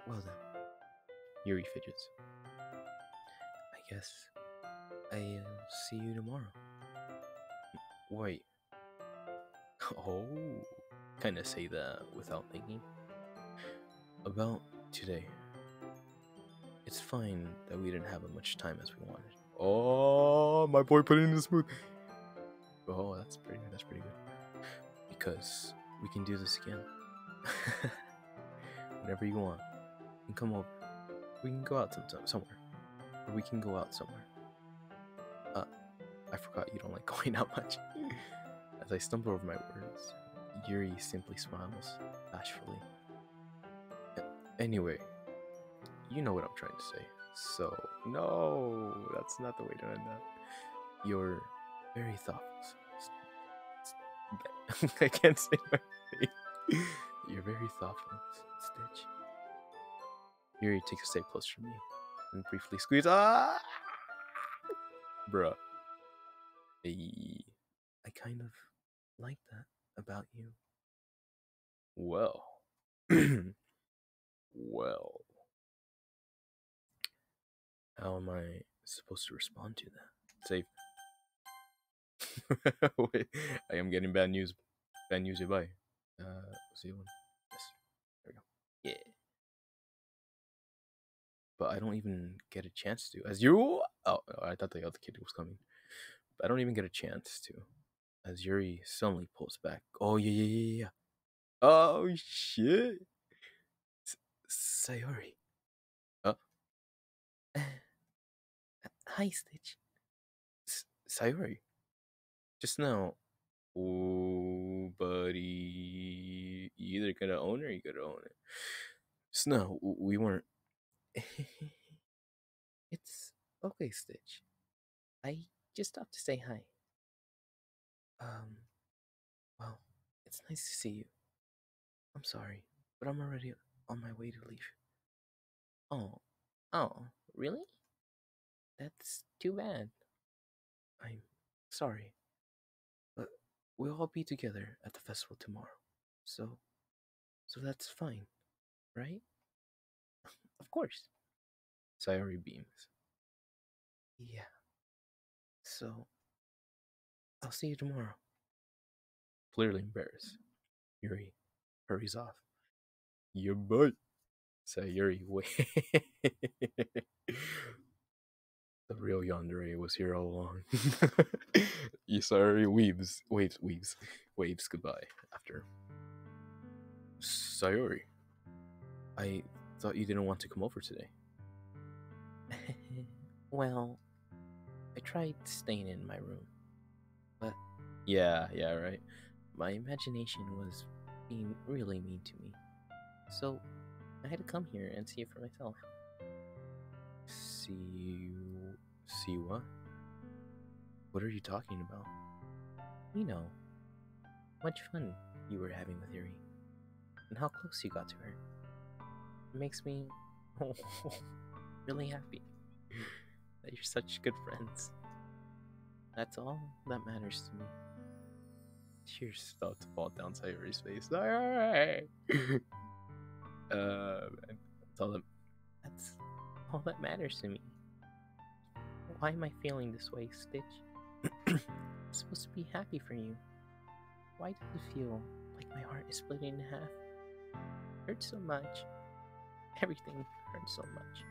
Speaker 1: Well then. Yuri fidgets. I guess I'll see you tomorrow. Wait. Oh. Kinda say that without thinking. About today. It's fine that we didn't have as much time as we wanted. Oh, my boy put it in the smooth. Oh, that's pretty good. Because we can do this again. Whenever you want. You can come over. We can go out somewhere. Or we can go out somewhere. I forgot you don't like going out much. As I stumble over my words, Yuri simply smiles, bashfully. Anyway, you know what I'm trying to say. So, no, that's not the way to end that. You're very thoughtful. I can't say my name. You're very thoughtful, Stitch. Yuri takes a step closer to me and briefly squeezes. Ah! Bruh. I kind of like that about you. Well. Well. How am I supposed to respond to that? Save. Wait, I am getting bad news. Bad news, goodbye. See one. Yes. There we go. Yeah. But I don't even get a chance to. As you. Oh, I thought the other kid was coming. But I don't even get a chance to. As Yuri suddenly pulls back. Oh, yeah. Oh, shit. Sayori. Uh, Hi, Stitch. Sayori. Just now, ooh, buddy, you either gonna own it or you gotta own it. Just now, we weren't. It's okay, Stitch. I just stopped to say hi. Um, well, it's nice to see you. I'm sorry, but I'm already on my way to leave. Oh, oh, really? That's too bad. I'm sorry, but we'll all be together at the festival tomorrow. So, so that's fine, right? Of course. Sayori beams. Yeah. So, I'll see you tomorrow. Clearly embarrassed, Yuri hurries off. Your butt. Sayuri, wait. The real yandere was here all along. Sayuri waves goodbye after. Sayori, I thought you didn't want to come over today. Well, I tried staying in my room, but yeah, right. My imagination was being really mean to me, so I had to come here and see it for myself. See what? What are you talking about? You know, much fun you were having with Yuri, and how close you got to her. It makes me really happy that you're such good friends. That's all that matters to me. Tears start to fall down Sayori's face. Sayori! Man, that's all that matters to me. Why am I feeling this way, Stitch? I'm supposed to be happy for you. Why does it feel like my heart is splitting in half? It hurts so much. Everything hurts so much.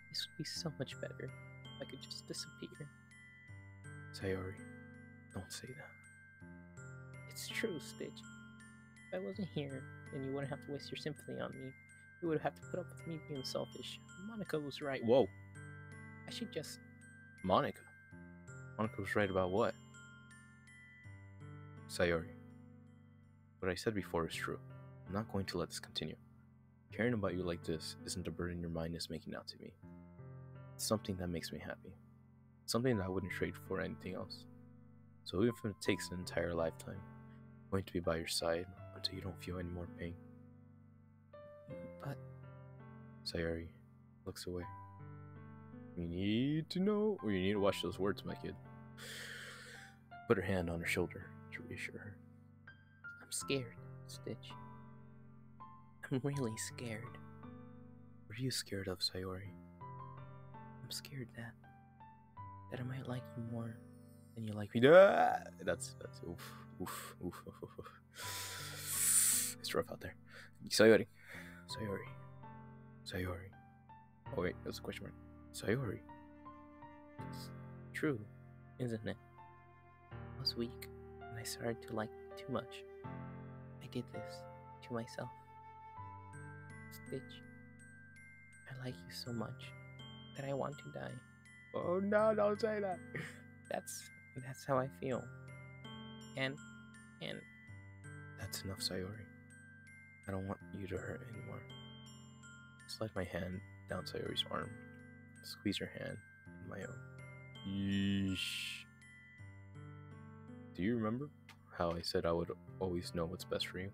Speaker 1: This would be so much better if I could just disappear. Sayori, don't say that. It's true, Stitch. If I wasn't here, then you wouldn't have to waste your sympathy on me. You would have to put up with me being selfish. Monica was right. Whoa. I should just... Monica? Monica was right about what? Sayori, what I said before is true. I'm not going to let this continue. Caring about you like this isn't a burden your mind is making out to me. It's something that makes me happy. Something that I wouldn't trade for anything else. So even if it takes an entire lifetime, I'm going to be by your side until you don't feel any more pain. But... Sayori looks away. You need to know, or you need to watch those words, my kid. Put her hand on her shoulder to reassure her. I'm scared, Stitch. I'm really scared. What are you scared of, Sayori? I'm scared that I might like you more than you like me. That's oof. It's rough out there. Sayori. Oh wait, that's a question mark. Sayori. It's true, isn't it? I was weak, and I started to like you too much. I did this to myself. Stitch, I like you so much that I want to die. Oh no, don't say that. That's how I feel. And that's enough, Sayori. I don't want you to hurt anymore. Slide my hand down Sayori's arm. Squeeze her hand in my own. Yeesh. Do you remember how I said I would always know what's best for you?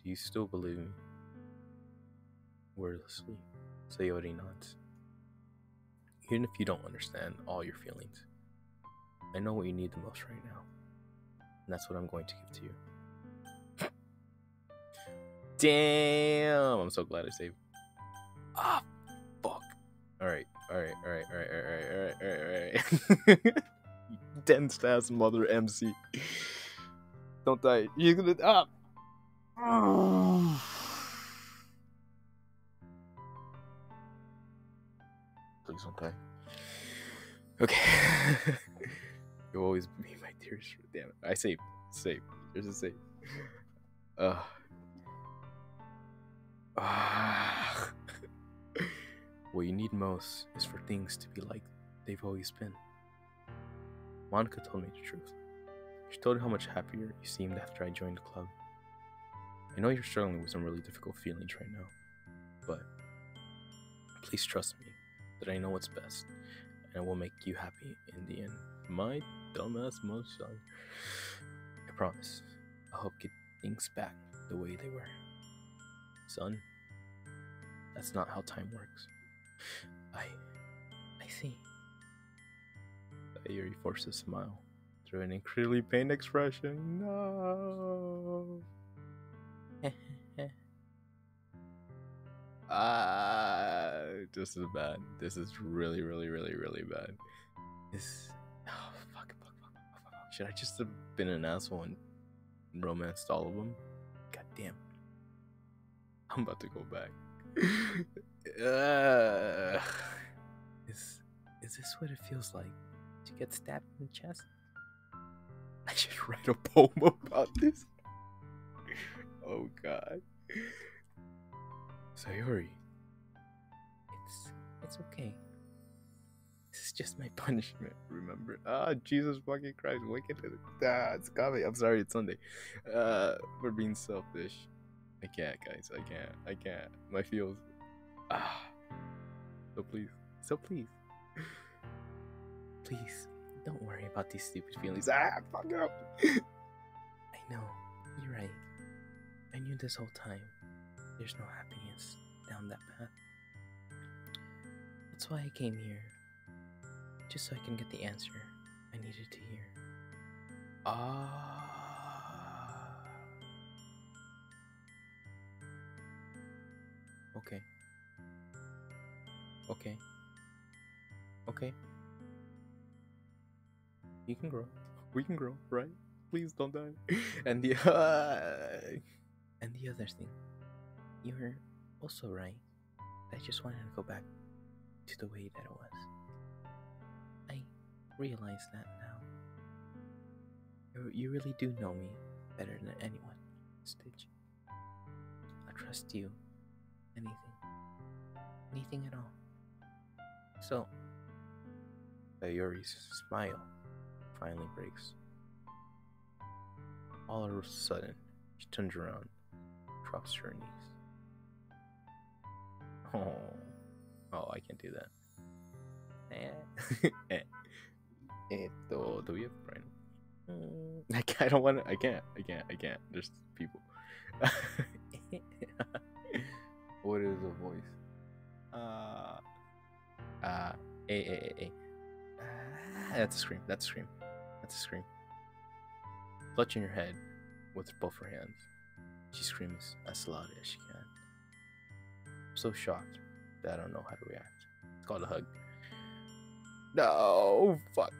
Speaker 1: Do you still believe me? Wordlessly, Sayori nods. Even if you don't understand all your feelings, I know what you need the most right now. And that's what I'm going to give to you. Damn! I'm so glad I saved. Ah, fuck. Alright. Dense ass mother MC. Don't die. You're gonna. Please don't die. Okay. You'll always be my tears. Damn it. I saved. There's a save. What you need most is for things to be like they've always been. Monica told me the truth. She told how much happier you seemed after I joined the club. I know you're struggling with some really difficult feelings right now, but please trust me that I know what's best, and I will make you happy in the end. My dumbass son. I promise. I'll help get things back the way they were. Son, that's not how time works. I see. Yuri forced a smile through an incredibly pained expression. No. This is bad. This is really, really, really, really bad. This. Oh, fuck. Should I just have been an asshole and romanced all of them? God damn. I'm about to go back. Is this what it feels like to get stabbed in the chest? I should write a poem about this. Oh god. Sayori. It's okay. This is just my punishment, remember? Jesus fucking Christ, wicked. It's coming. I'm sorry, it's Sunday. We're being selfish. I can't, guys. I can't. My feels. So please. Please, don't worry about these stupid feelings. Fuck up. I know. You're right. I knew this whole time. There's no happiness down that path. That's why I came here. Just so I can get the answer I needed to hear. Okay. You can grow. We can grow, right? Please don't die. And the other thing, you were also right. I just wanted to go back to the way that it was. I realize that now. You really do know me better than anyone, Stitch. I trust you. Anything at all. So, Sayori's smile finally breaks. All of a sudden, she turns around, drops to her knees. Oh, I can't do that. Do we have Brian? I don't want to. I can't. There's people. What is a voice? That's a scream. Clutching her head with both her hands, she screams as loud as she can. I'm so shocked that I don't know how to react. It's called a hug. No, fuck.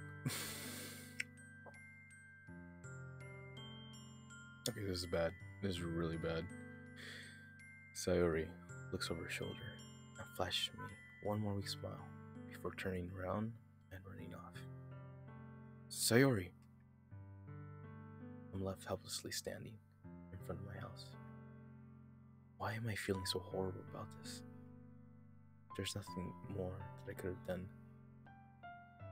Speaker 1: Okay, this is bad. This is really bad. Sayori looks over her shoulder and flashes me one more weak smile before turning around and running off. Sayori! I'm left helplessly standing in front of my house. Why am I feeling so horrible about this? There's nothing more that I could have done.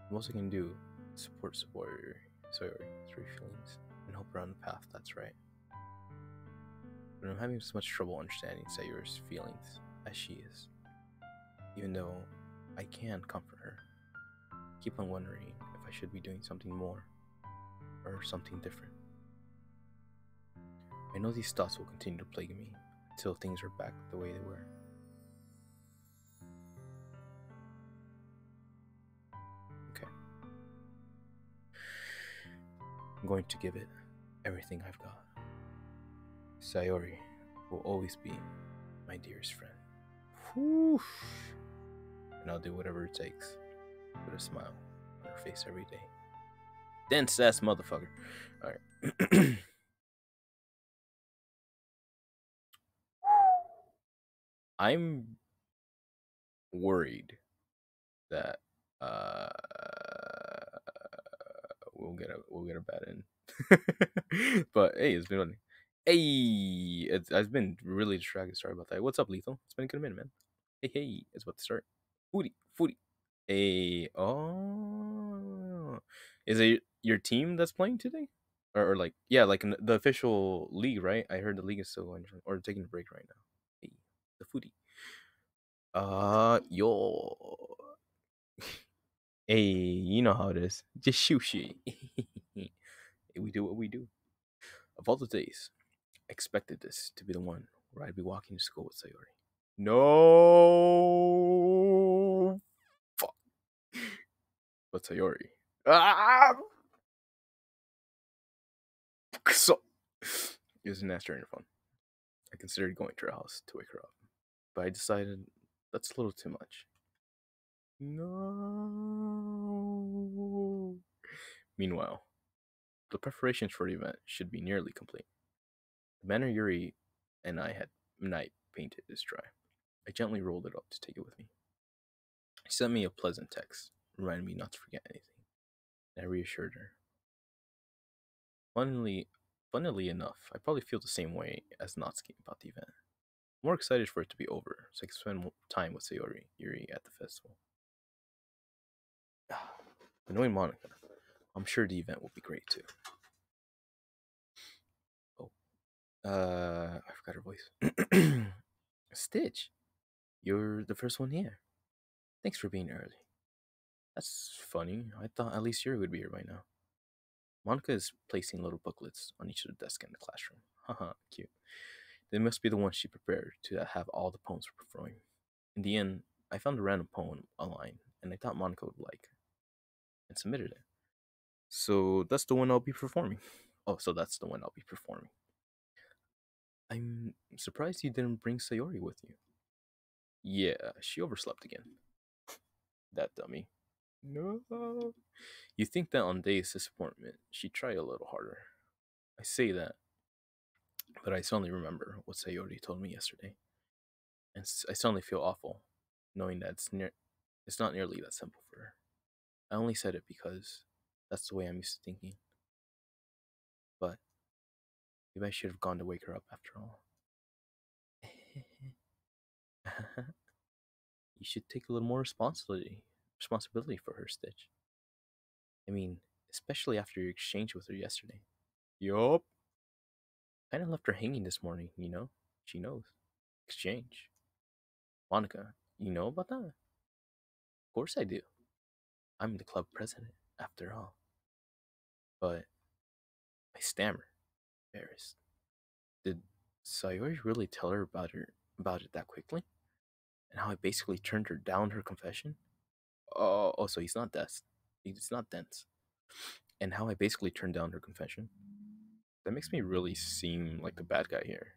Speaker 1: The most I can do is support Sayori through feelings and help her on the path that's right. But I'm having so much trouble understanding Sayori's feelings as she is. Even though I can comfort her, I keep on wondering if I should be doing something more or something different. I know these thoughts will continue to plague me until things are back the way they were. Okay. I'm going to give it everything I've got. Sayori will always be my dearest friend. Whew. And I'll do whatever it takes. Put a smile on her face every day. Dense ass motherfucker. Alright. I'm worried that we'll get a bad end. But hey, it's been funny. Hey, I've been really distracted. Sorry about that. What's up, Lethal? It's been a good minute, man. Hey, it's about to start. Foodie. Hey, oh, is it? your team that's playing today, or like yeah, like in the official league, right? I heard the league is still going or taking a break right now. Hey, the foodie. Yo, hey, you know how it is. Just shoot shit. We do what we do. Of all the days, I expected this to be the one where I'd be walking to school with Sayori. No, fuck. But Sayori. Ah, so it was an afternoon fun. I considered going to her house to wake her up, but I decided that's a little too much. No. Meanwhile, the preparations for the event should be nearly complete. The banner Yuri and I had night painted is dry. I gently rolled it up to take it with me. She sent me a pleasant text, reminding me not to forget anything, and I reassured her. Funnily, funnily enough, I probably feel the same way as Natsuki about the event. I'm more excited for it to be over, so I can spend more time with Sayori Yuri at the festival. Knowing Monica, I'm sure the event will be great too. Oh, I forgot her voice. Stitch, you're the first one here. Thanks for being early. That's funny. I thought at least Yuri would be here by now. Monica is placing little booklets on each of the desks in the classroom. Haha, cute. They must be the ones she prepared to have all the poems we're performing. In the end, I found a random poem online, and I thought Monica would like, and submitted it. So that's the one I'll be performing. Oh, so that's the one I'll be performing. I'm surprised you didn't bring Sayori with you. Yeah, she overslept again. That dummy. No. You think that on Day's disappointment, she'd try a little harder. I say that, but I suddenly remember what Sayori told me yesterday, and I suddenly feel awful, knowing that it's not nearly that simple for her. I only said it because that's the way I'm used to thinking. But maybe I should have gone to wake her up after all. You should take a little more responsibility for her, Stitch. I mean, especially after your exchange with her yesterday. Yup. Kinda left her hanging this morning, you know? She knows. Exchange. Monica, you know about that? Of course I do. I'm the club president, after all. But I stammer, embarrassed. Did Sayori really tell her about it that quickly? And how I basically turned her down her confession? Oh, so he's not dense. He's not dense. And how I basically turned down her confession? That makes me really seem like the bad guy here.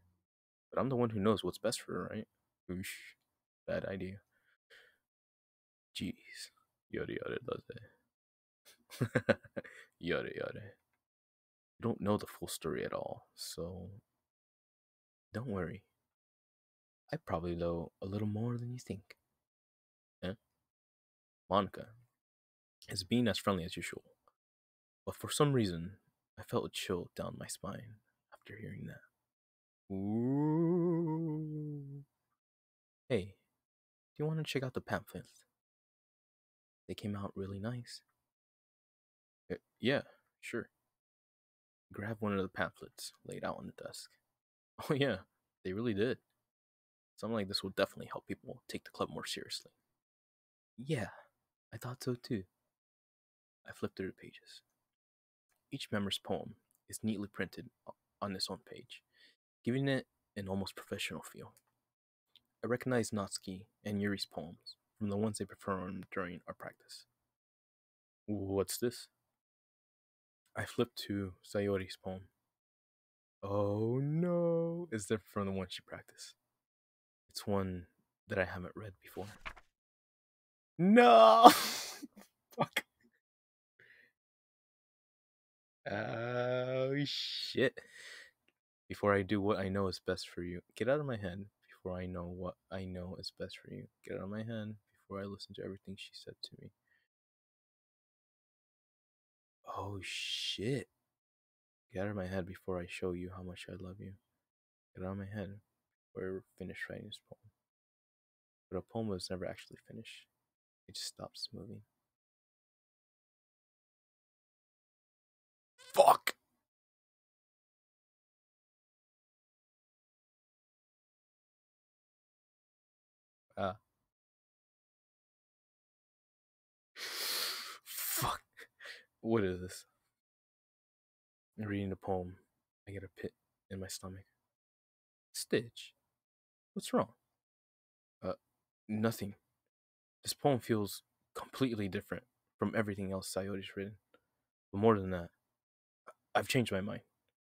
Speaker 1: But I'm the one who knows what's best for her, right? Oosh. Bad idea. Jeez. Yada yada does it. Yada yada. You don't know the full story at all, so don't worry. I probably know a little more than you think. Eh? Monica is being as friendly as usual, but for some reason, I felt a chill down my spine after hearing that. Ooh. Hey, do you want to check out the pamphlets? They came out really nice. Yeah, sure. Grab one of the pamphlets laid out on the desk. Oh, yeah, they really did. Something like this will definitely help people take the club more seriously. Yeah, I thought so too. I flipped through the pages. Each member's poem is neatly printed on its own page, giving it an almost professional feel. I recognize Natsuki and Yuri's poems from the ones they performed during our practice. What's this? I flipped to Sayori's poem. Oh no, it's different from the one she practiced. It's one that I haven't read before. No! Fuck. Oh shit. Before I do what I know is best for you. Get out of my head before I know what I know is best for you. Get out of my head before I listen to everything she said to me. Oh shit. Get out of my head before I show you how much I love you. Get out of my head before I finish writing this poem. But a poem was never actually finished. It just stops moving. Fuck! Ah. Fuck. What is this? I'm reading a poem. I get a pit in my stomach. Stitch, what's wrong? Uh, Nothing. This poem feels completely different from everything else Sayori's written. But more than that, I've changed my mind.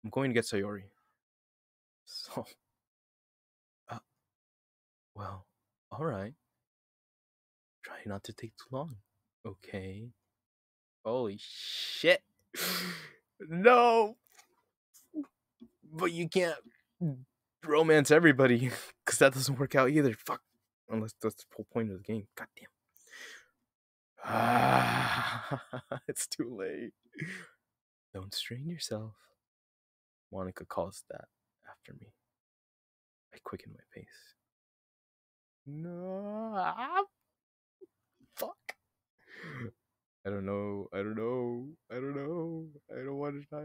Speaker 1: I'm going to get Sayori. So, uh, well, alright. Try not to take too long. Okay. Holy shit. No! But you can't romance everybody, because that doesn't work out either. Fuck. Unless that's the whole point of the game. God damn. Ah, it's too late. Don't strain yourself. Monica calls that after me. I quicken my pace. No. Fuck. I don't know. I don't know. I don't know. I don't want to die.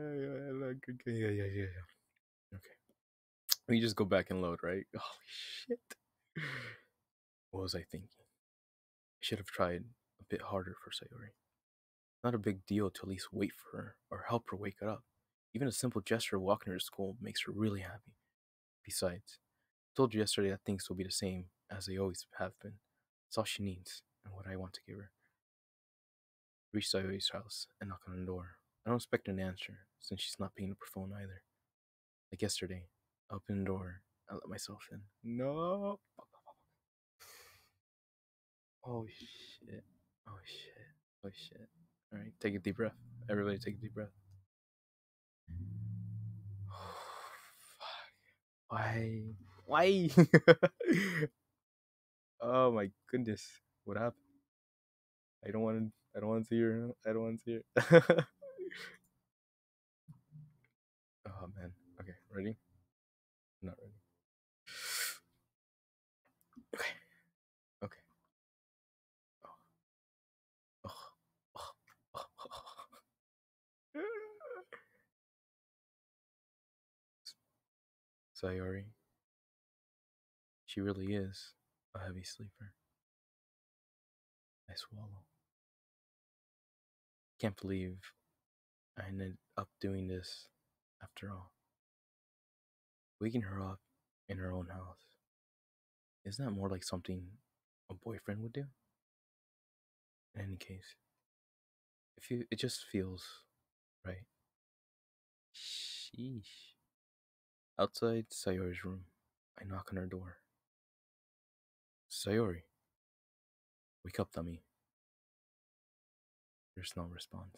Speaker 1: Yeah. Okay. We just go back and load, right? Holy shit. What was I thinking? I should have tried a bit harder for Sayori. Not a big deal to at least wait for her or help her wake up. Even a simple gesture of walking her to school makes her really happy. Besides, I told you yesterday that things will be the same as they always have been. That's all she needs and what I want to give her. Reach Sayori's house and knock on the door. I don't expect an answer since she's not picking up her phone either. Like yesterday, I opened the door. I let myself in. No. Oh shit. Oh shit. Oh shit. Alright, take a deep breath. Everybody take a deep breath. Fuck. Why? Why? Oh my goodness. What happened? I don't want to see her. I don't want to see her. Oh man. Okay, ready? Not ready. Okay. Okay. Oh. Oh. Oh. Oh. Sayori. She really is a heavy sleeper. I swallow. Can't believe I ended up doing this after all. Waking her up in her own house. Isn't that more like something a boyfriend would do? In any case, it just feels right. Sheesh. Outside Sayori's room, I knock on her door. Sayori, wake up, dummy. There's no response.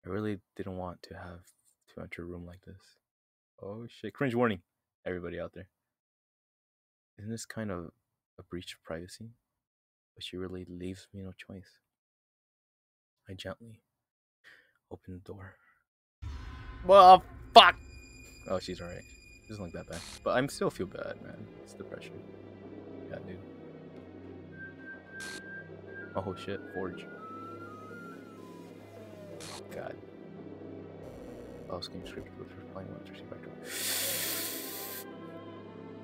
Speaker 1: I really didn't want to have to enter a room like this. Oh shit. Cringe warning, everybody out there. Isn't this kind of a breach of privacy? But she really leaves me no choice. I gently open the door. Well, fuck! Oh, she's alright. She doesn't look that bad. But I still feel bad, man. It's depression. Yeah, dude. Oh shit, Forge. God. Oh, game script with replying once received back to.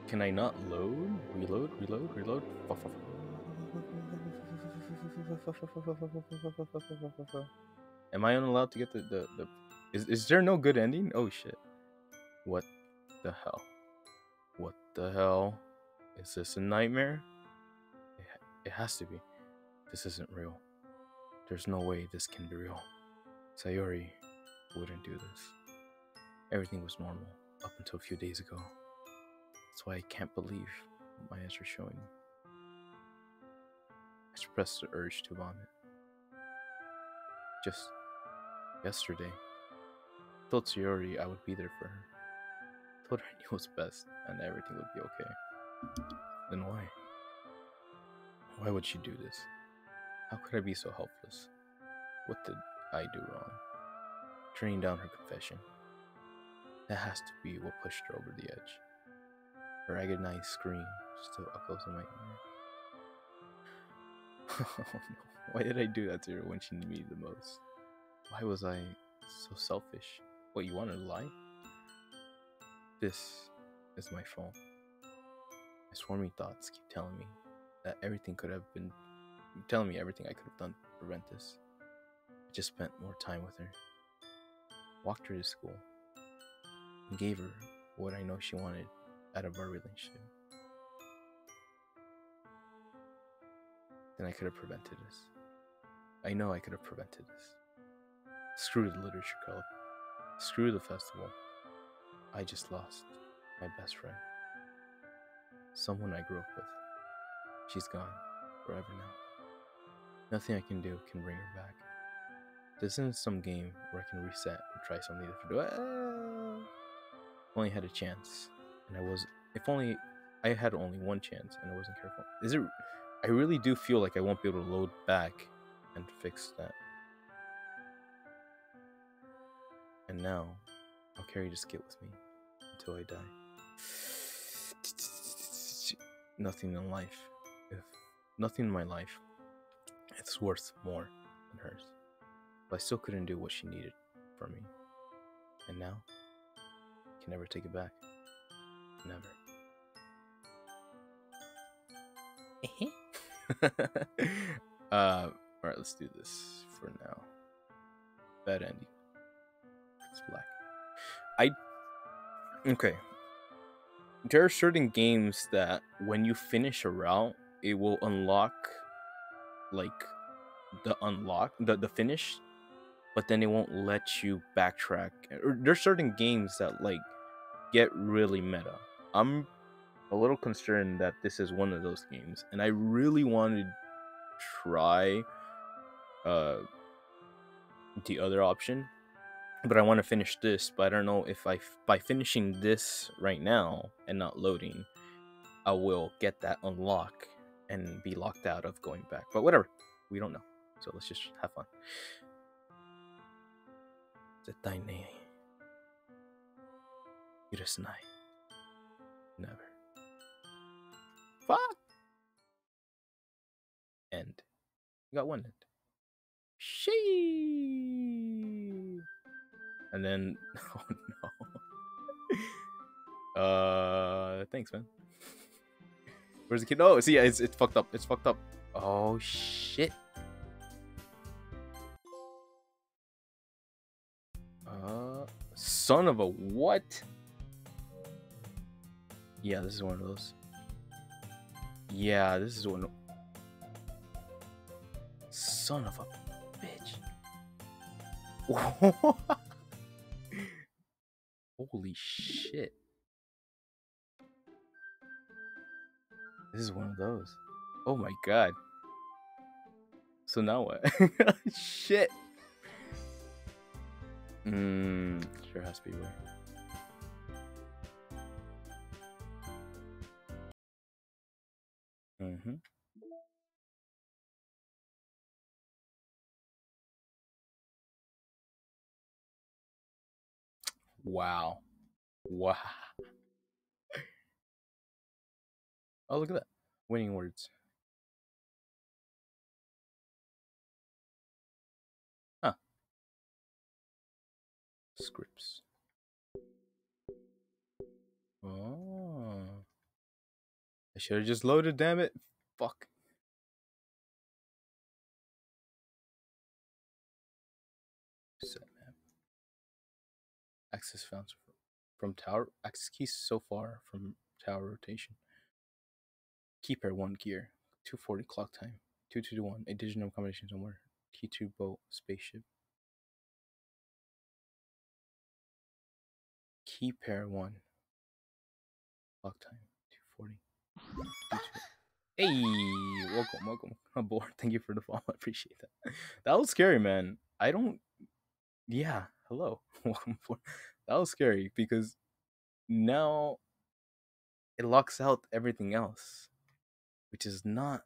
Speaker 1: Can I not load? Reload? Am I unallowed to get the is there no good ending? Oh shit. What the hell? What the hell? Is this a nightmare? It has to be. This isn't real. There's no way this can be real. Sayori wouldn't do this. Everything was normal up until a few days ago. That's why I can't believe what my eyes are showing me. I suppressed the urge to vomit. Just yesterday, I told Sayori I would be there for her. I told her I knew it was best and everything would be okay. Then why? Why would she do this? How could I be so helpless? What did I do wrong? Turning down her confession. That has to be what pushed her over the edge. Her agonized scream still echoes in my ear. Oh no, why did I do that to her when she needed me the most? Why was I So selfish. What, you want to lie? This is my fault. My swarmy thoughts keep telling me that everything could have been telling me everything I could have done to prevent this. I just spent more time with her. Walked her to school. And gave her what I know she wanted out of our relationship. Then I could have prevented this. I know I could have prevented this. Screw the literature club. Screw the festival. I just lost my best friend. Someone I grew up with. She's gone forever now. Nothing I can do can bring her back. This isn't some game where I can reset and try something different. Only had a chance, and if only I had only one chance, and I wasn't careful. I really do feel like I won't be able to load back and fix that. And now, I'll carry this guilt with me until I die. Nothing in my life, it's worth more than hers. But I still couldn't do what she needed from me. And now, I can never take it back. Never. Alright, let's do this for now. Bad Andy. It's black. Okay. There are certain games that when you finish a route, it will unlock like the finish, but then it won't let you backtrack. Or there's certain games that like get really meta. I'm a little concerned that this is one of those games, and I really want to try the other option, but I want to finish this. But I don't know if by finishing this right now and not loading, I will get that unlock and be locked out of going back. But whatever, we don't know, so let's just have fun. Never. Fuck. End. You got one end. She. And then, oh no. Thanks, man. Where's the kid? Oh, see, yeah, it's fucked up. It's fucked up. Oh shit. Son of a what? Yeah, this is one of those. Yeah, this is one. Son of a bitch. Holy shit. This is one of those. Oh my god. So now what? Shit. Sure has to be way. Wow. Wow. Oh, look at that. Winning words. Huh. Scripts. Oh. I should have just loaded, damn it. Fuck. Set map. Access found from tower. Access keys so far from tower rotation. Key pair 1 gear. 240 clock time. 221. A digital combination somewhere. T2 boat spaceship. Key pair 1. Clock time. 240. Hey, welcome aboard. Thank you for the follow. I appreciate that. That was scary, man. Yeah, hello. Welcome aboard. That was scary because now it locks out everything else, which is not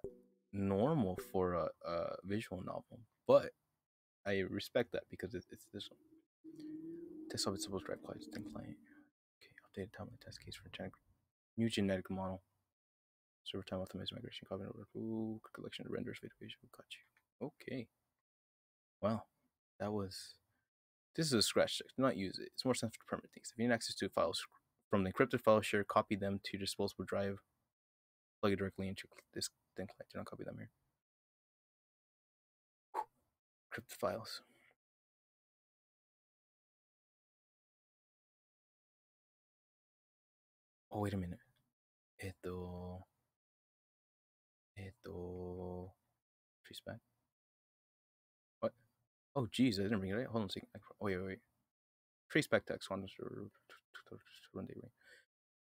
Speaker 1: normal for a visual novel. But I respect that because it's this one. Test of its supposed drive client, thin client. Okay, updated timeline test case for new genetic model. Server time optimized migration covenant order. Ooh, collection of renders video visual. Got you. Okay. Wow. That was This is a scratch text. Do not use it. It's more sensitive to permanent things. If you need access to files from the encrypted file share, copy them to your disposable drive. Plug it directly into this thin client. Do not copy them here. Encrypted files. Oh, wait a minute. Trace back. What? Oh, geez, I didn't bring it right. Hold on a second. Oh, wait. Trace back text.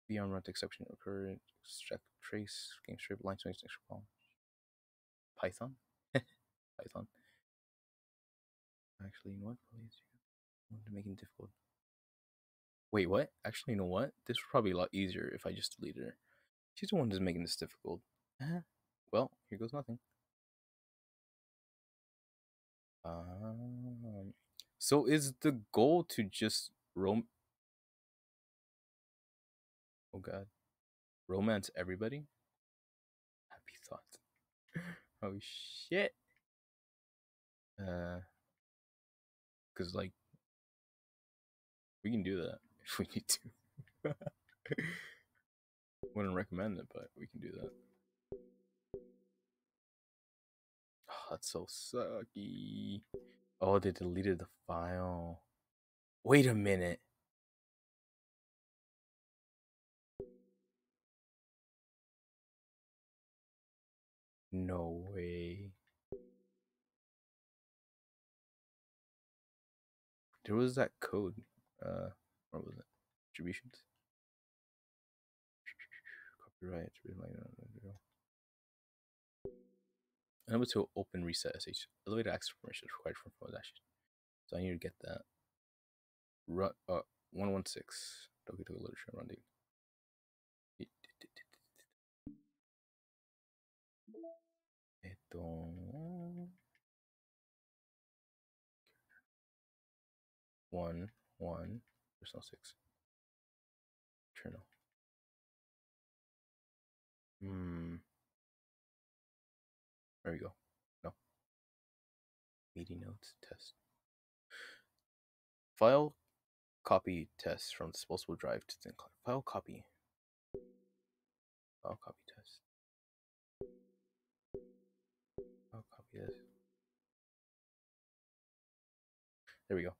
Speaker 1: Beyond run to exception occur. Extract trace. Game strip. Line swings. Extra ball. Python. Python. Actually, you know what? Please. To make it difficult. Wait, what? Actually, you know what? This would probably be a lot easier if I just deleted her. She's the one who's making this difficult. Well, here goes nothing. So is the goal to just Oh god. Romance everybody? Happy thoughts. Oh shit. Cause like we can do that if we need to. Wouldn't recommend it, but we can do that. Oh, that's so sucky. Oh, they deleted the file. Wait a minute. No way. There was that code. What was it? Distributions. Copyright. Enable to open reset SH. Elevator access permission is required from phone dash. So I need to get that. 116. Doki Doki literature run date. One personal 6. Journal. There we go. No. Meeting notes test. File copy test from disposable drive to thin client. File copy. File copy test. File copy this. There we go.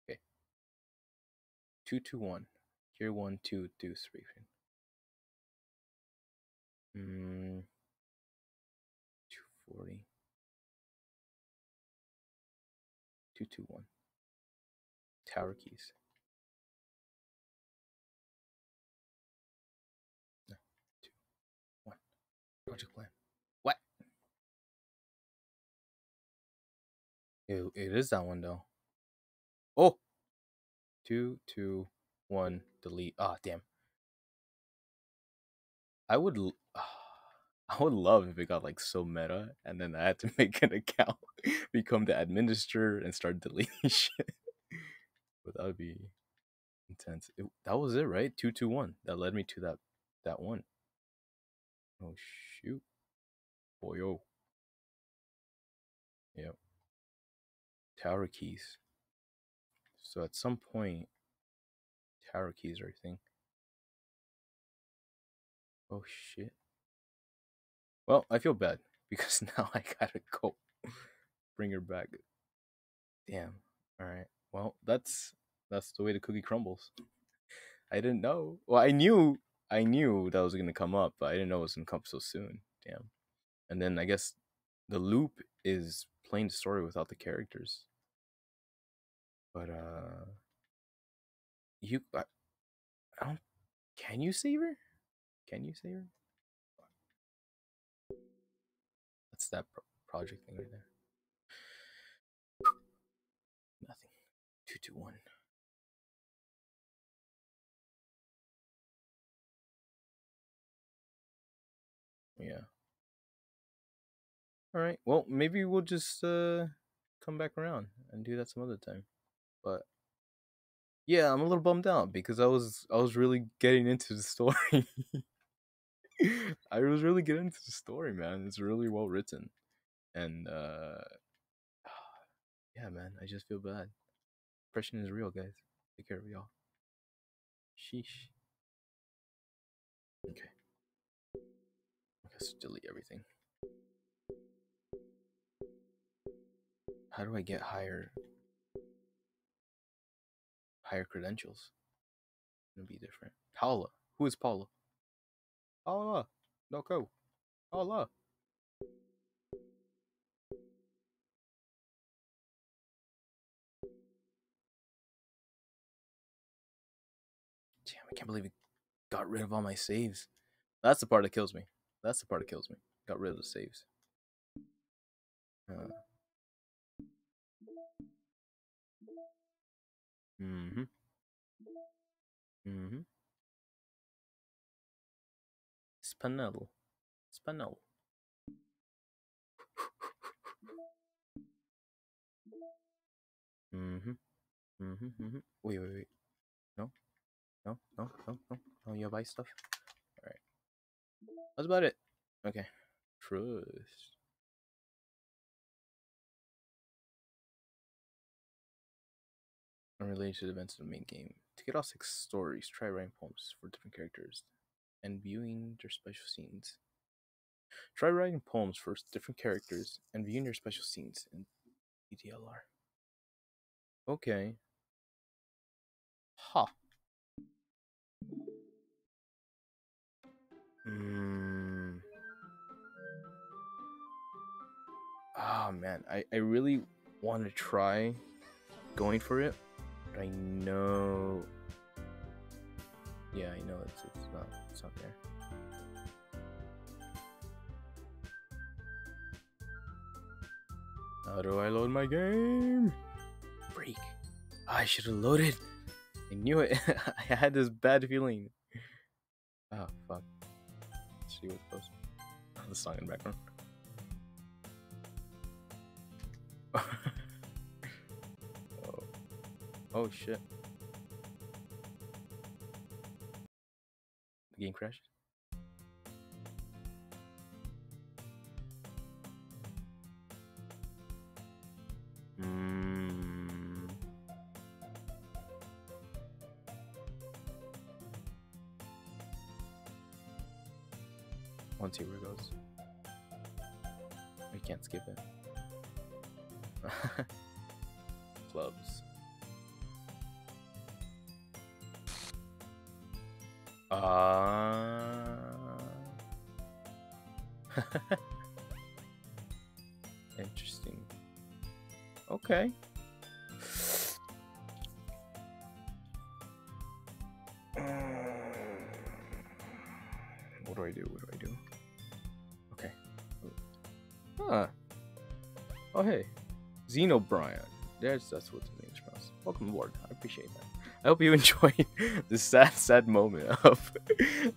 Speaker 1: Okay. 221. Here 1, 2, 2, 3. 240. 221. Tower keys. No. 2, 1. Project plan. What? It is that one though. Oh. 2, 2, 1. Delete. Ah, damn. I would love if it got like so meta, and then I had to make an account, become the administrator, and start deleting shit. But that would be intense. That was it, right? 221. That led me to that one. Oh shoot, boy, oh, yeah. Tower keys. So at some point, tower keys are a thing. Oh shit. Well, I feel bad because now I gotta go bring her back. Damn. All right. Well, that's the way the cookie crumbles. I didn't know. Well, I knew that was gonna come up, but I didn't know it was gonna come up so soon. Damn. And then I guess the loop is playing the story without the characters. But I don't. Can you save her? Can you save her? That's that project thing right there. Nothing. 221. Yeah. All right. Well, maybe we'll just come back around and do that some other time. But yeah, I'm a little bummed out because I was really getting into the story. I was really getting into the story, man. It's really well written. And yeah, man, I just feel bad. Depression is real, guys. Take care of y'all. Sheesh. Okay. Let's delete everything. How do I get higher credentials? It'll be different. Paula. Who is Paula? Paula. No go. Paula. Damn, I can't believe it got rid of all my saves. That's the part that kills me. That's the part that kills me. Got rid of the saves. Mm-hmm. Mm-hmm. Spinel. Spinel. Mm-hmm. Mm-hmm. Mm-hmm. Wait. No. No. No. No. No. No. You have ice stuff? Alright. That's about it. Okay. Trust. Unrelated to the events of the main game. To get all 6 stories, try writing poems for different characters and viewing their special scenes. Try writing poems for different characters and viewing their special scenes in EDLR. Okay. Huh. Oh man, I really want to try going for it, but I know. Yeah, I know it's not there. How do I load my game? Freak. I should have loaded. I knew it. I had this bad feeling. Oh fuck. Let's see what it goes. The song in the background. Oh shit. The game crashed. Let's see where it goes. I can't skip it. Clubs. Interesting. Okay. What do I do? Okay. Huh. Oh hey. Xenobrian. That's what the name's pronounced. Welcome aboard. I appreciate that. I hope you enjoyed this sad moment of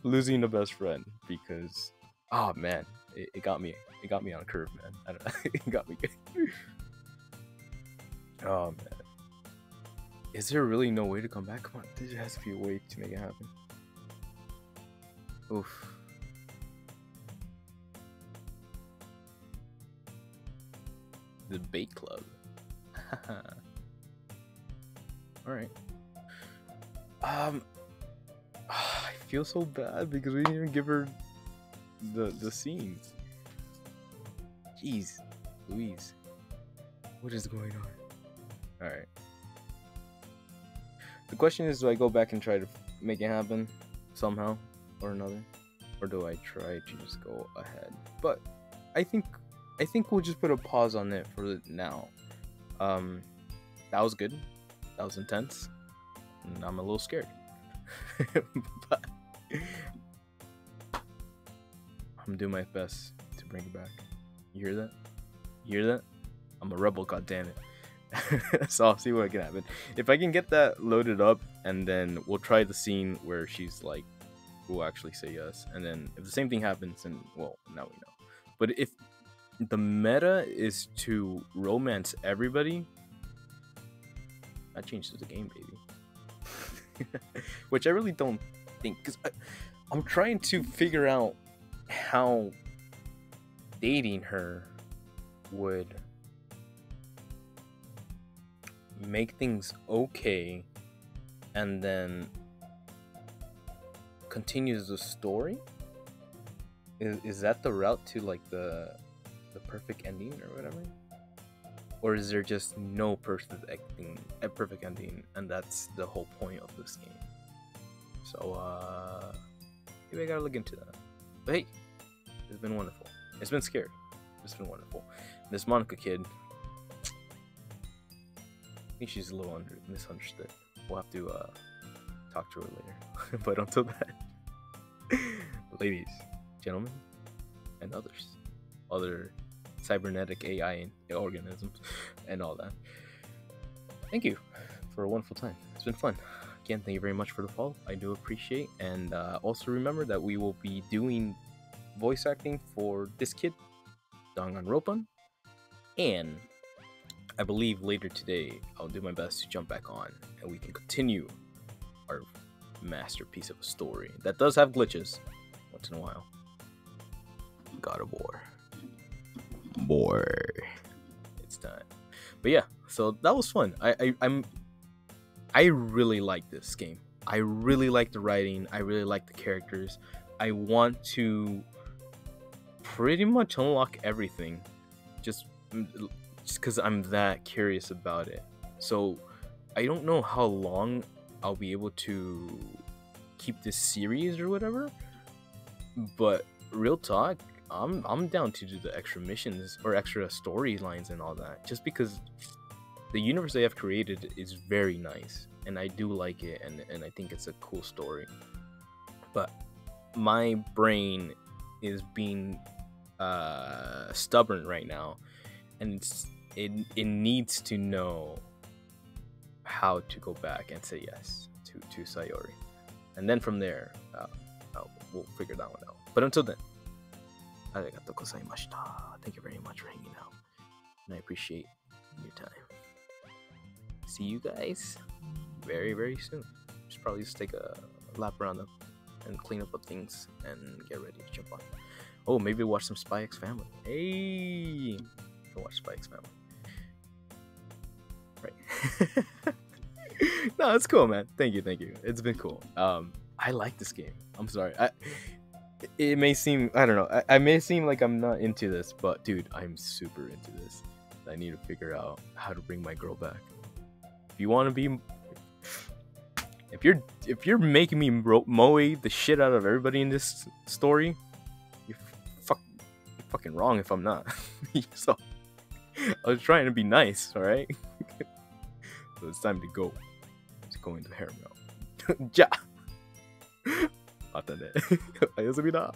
Speaker 1: losing a best friend because oh man, it got me. It got me on a curve, man. I don't know. It got me. Oh man. Is there really no way to come back? Come on, there has to be a way to make it happen. Oof. The bait club. Alright. I feel so bad because we didn't even give her the scenes. Jeez, Louise. What is going on? Alright. The question is, do I go back and try to make it happen somehow or another? Or do I try to just go ahead? But I think we'll just put a pause on it for now. That was good. That was intense. And I'm a little scared. But I'm doing my best to bring it back. You hear that? You hear that? I'm a rebel, goddammit. So I'll see what can happen. If I can get that loaded up, and then we'll try the scene where she's like, we'll actually say yes. And then if the same thing happens, then well, now we know. But if the meta is to romance everybody, that changes the game, baby. Which I really don't think, because I'm trying to figure out how dating her would make things okay and then continues the story? Is that the route to like the perfect ending or whatever? Or is there just no perfect ending, and that's the whole point of this game? So maybe I gotta look into that. But hey, it's been wonderful. It's been scary. It's been wonderful. This Monica kid, I think she's a little misunderstood. We'll have to talk to her later. But until then, ladies, gentlemen, and other cybernetic AI organisms, and all that, thank you for a wonderful time. It's been fun. Again, thank you very much for the follow. I do appreciate, and also remember that we will be doing voice acting for this kid, Danganronpa, and I believe later today I'll do my best to jump back on and we can continue our masterpiece of a story that does have glitches once in a while. God of War. Boy, it's time. But yeah, so that was fun. I really like this game. I really like the writing. I really like the characters. I want to pretty much unlock everything, just because I'm that curious about it. So I don't know how long I'll be able to keep this series or whatever, but real talk, I'm down to do the extra missions or extra storylines and all that, just because the universe they have created is very nice and I do like it, and I think it's a cool story. But my brain is being stubborn right now, and it needs to know how to go back and say yes to Sayori, and then from there we'll figure that one out. But until then, arigatou gozaimashita. Thank you very much for hanging out, and I appreciate your time. See you guys very, very soon. Just take a lap around up and clean up things and get ready to jump on. Oh, maybe watch some Spy X Family. Hey, go watch Spy X Family. Right. No, it's cool, man. Thank you. It's been cool. I like this game. I'm sorry. It may seem, I don't know, I may seem like I'm not into this, but dude, I'm super into this. I need to figure out how to bring my girl back. If you want to be, if you're making me moe the shit out of everybody in this story, you're fucking wrong if I'm not. So I was trying to be nice, all right? So it's time to go. It's going to harem now. Ja. またね。おやすみな。